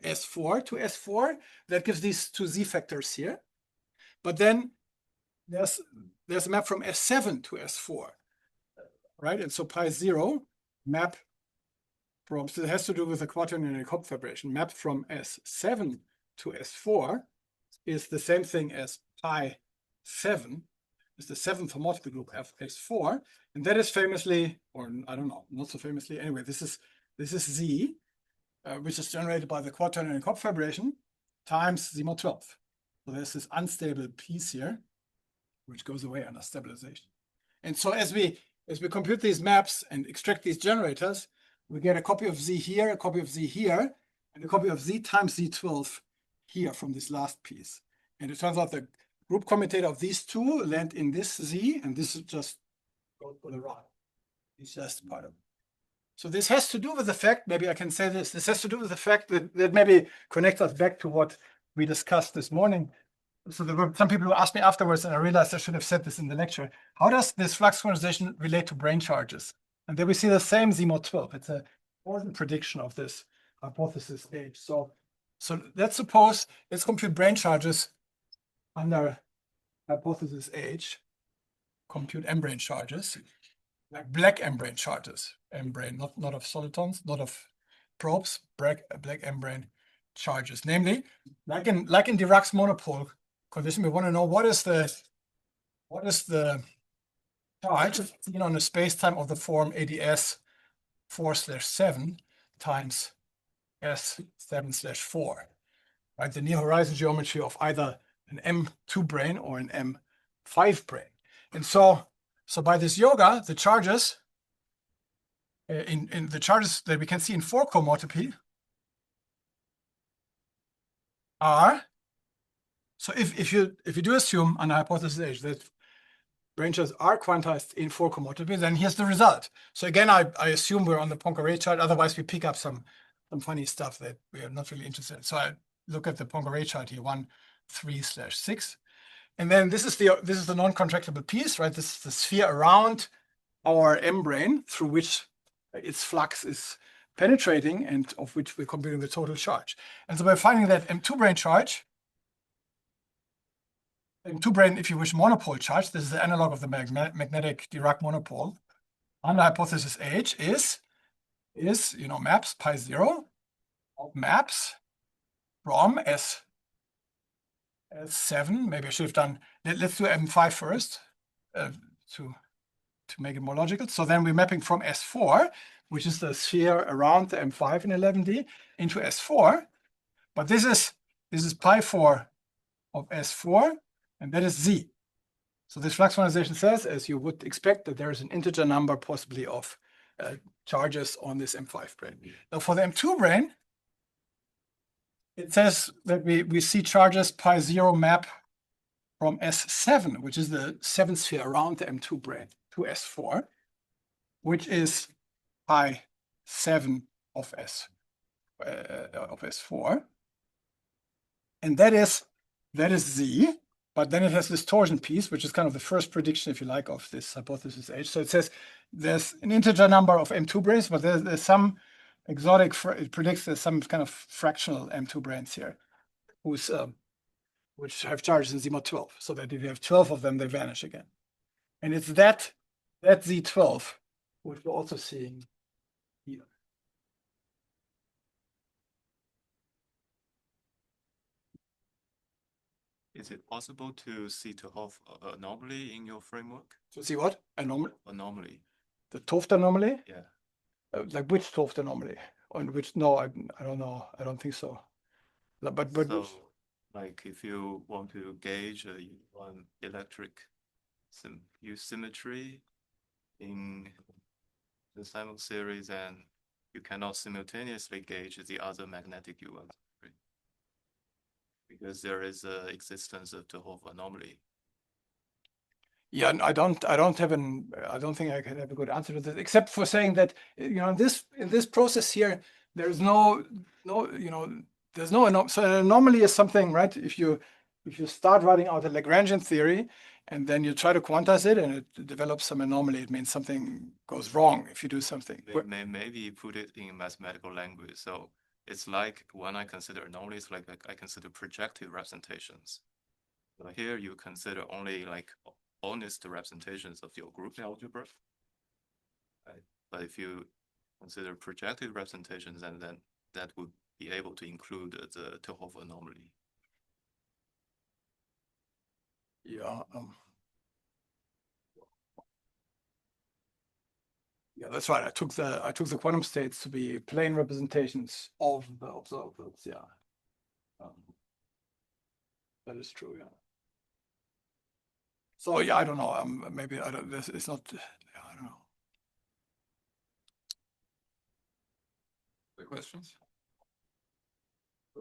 [SPEAKER 1] S4 to S4. That gives these two Z factors here. But then there's a map from S7 to S4, right? And so pi 0 map from, so it has to do with the quaternary Hopf vibration. Map from S7 to S4 is the same thing as pi 7, is the seventh homotopy group of S4. And that is famously, or I don't know, not so famously, anyway, this is Z, which is generated by the quaternary Hopf vibration times Z mod 12. So there's this unstable piece here, which goes away under stabilization. And so as we compute these maps and extract these generators, we get a copy of Z here, a copy of Z here, and a copy of Z times Z12 here from this last piece. And it turns out the group commutator of these two land in this Z, and this is just goes for the right. It's just part of it. So this has to do with the fact, maybe I can say this has to do with the fact that maybe connects us back to what we discussed this morning. So there were some people who asked me afterwards, and I realized I should have said this in the lecture. How does this flux quantization relate to brane charges? And then we see the same Z mod 12. It's an important prediction of this hypothesis H. So let's suppose, let's compute brane charges under hypothesis H, compute M-brane charges, like black M-brane charges. M-brane, not of solitons, not of probes, black M-brane charges. Namely, like in Dirac's monopole condition, we want to know what is the charge seen on a space-time of the form ADS 4/7 times S7/4, right? The near horizon geometry of either an M2 brane or an M5 brane. And so by this yoga, the charges in the charges that we can see in 4 homotopy are, so if you do assume under hypothesis H that brane charges are quantized in 4 homotopy, then here's the result. So again, I assume we're on the Poincare chart, otherwise we pick up some funny stuff that we are not really interested in. So I look at the Poincare chart here, 1, 3/6. And then this is the non-contractible piece, right? This is the sphere around our M-brane through which its flux is penetrating and of which we're computing the total charge. And so by finding that M2 brane charge, M2 brane, if you wish, monopole charge, this is the analog of the magnetic Dirac monopole, under hypothesis H is maps pi 0 of maps from S7. Maybe I should have done, let's do M5 first to make it more logical. So then we're mapping from S4, which is the sphere around the M5 in 11D, into S4. But this is pi 4 of S4, and that is Z. So this flux quantization says, as you would expect, that there is an integer number possibly of charges on this M5 brane. Now for the M2 brane, it says that we see charges pi 0 map from S7, which is the 7th sphere around the M2 brane, to S4, which is pi 7 of S4. And that is Z, but then it has this torsion piece, which is kind of the first prediction, if you like, of this hypothesis H. So it says there's an integer number of M2 branes, but there's some exotic, it predicts there's some kind of fractional M2 branes here, whose which have charges in Z mod 12, so that if you have 12 of them, they vanish again. And it's that Z12, which we're also seeing here.
[SPEAKER 6] Is it possible to see to have anomaly in your framework?
[SPEAKER 1] So see what? Anomaly?
[SPEAKER 6] Anomaly.
[SPEAKER 1] The Toft anomaly?
[SPEAKER 6] Yeah.
[SPEAKER 1] Like which Toft anomaly? On which? No, I don't know. I don't think so. But
[SPEAKER 6] So, like, if you want to gauge one electric symmetry in the Simon series, and you cannot simultaneously gauge the other magnetic U1 symmetry because there is a existence of the Hove anomaly.
[SPEAKER 1] yeah, I don't think I can have a good answer to this, except for saying that, in this process here, there's no, there's no anomaly. So an anomaly is something, right? If you start writing out a Lagrangian theory and then you try to quantize it and it develops some anomaly, it means something goes wrong if you do something.
[SPEAKER 6] Maybe put it in mathematical language. So it's like when I consider anomalies, like I consider projective representations. So here you consider only like honest representations of your group algebra. Right? But if you consider projective representations, then that would be able to include the Hove anomaly.
[SPEAKER 1] Yeah. Yeah, that's right. I took the quantum states to be plane representations of the observables. Yeah. That is true. Yeah. So yeah, I don't know. Maybe I don't. This is not. I don't know.
[SPEAKER 5] The questions?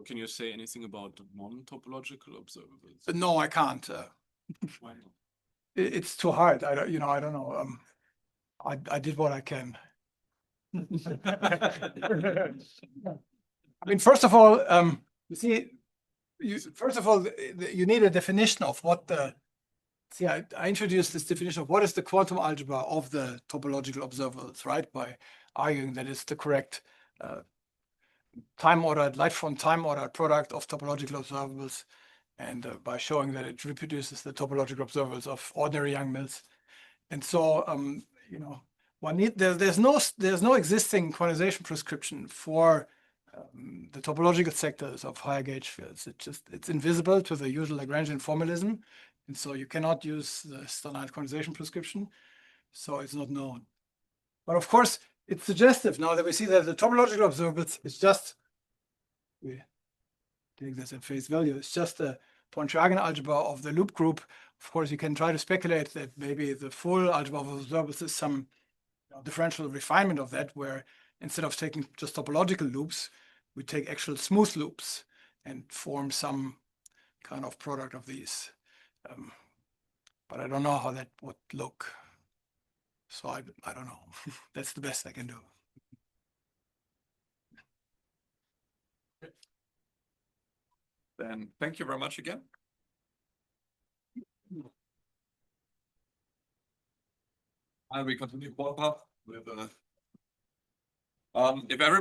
[SPEAKER 3] Can you say anything about non-topological observables?
[SPEAKER 1] No, I can't.
[SPEAKER 3] Why not?
[SPEAKER 1] It's too hard. I don't. I don't know. I did what I can. I mean, first of all, you see, you need a definition of what the. See, I introduced this definition of what is the quantum algebra of the topological observables, right? By arguing that it's the correct time-ordered, light-front time-ordered product of topological observables, and by showing that it reproduces the topological observables of ordinary Young-Mills. And so, there's no existing quantization prescription for the topological sectors of higher gauge fields. It's invisible to the usual Lagrangian formalism, and so you cannot use the standard quantization prescription. So it's not known. But of course, it's suggestive now that we see that the topological observables is just, we take this at face value, it's just a Pointryagin algebra of the loop group. Of course, you can try to speculate that maybe the full algebra of observables is some differential refinement of that, where instead of taking just topological loops, we take actual smooth loops and form some kind of product of these. But I don't know how that would look. So I don't know. That's the best I can do.
[SPEAKER 5] Then thank you very much again. And we continue with if everybody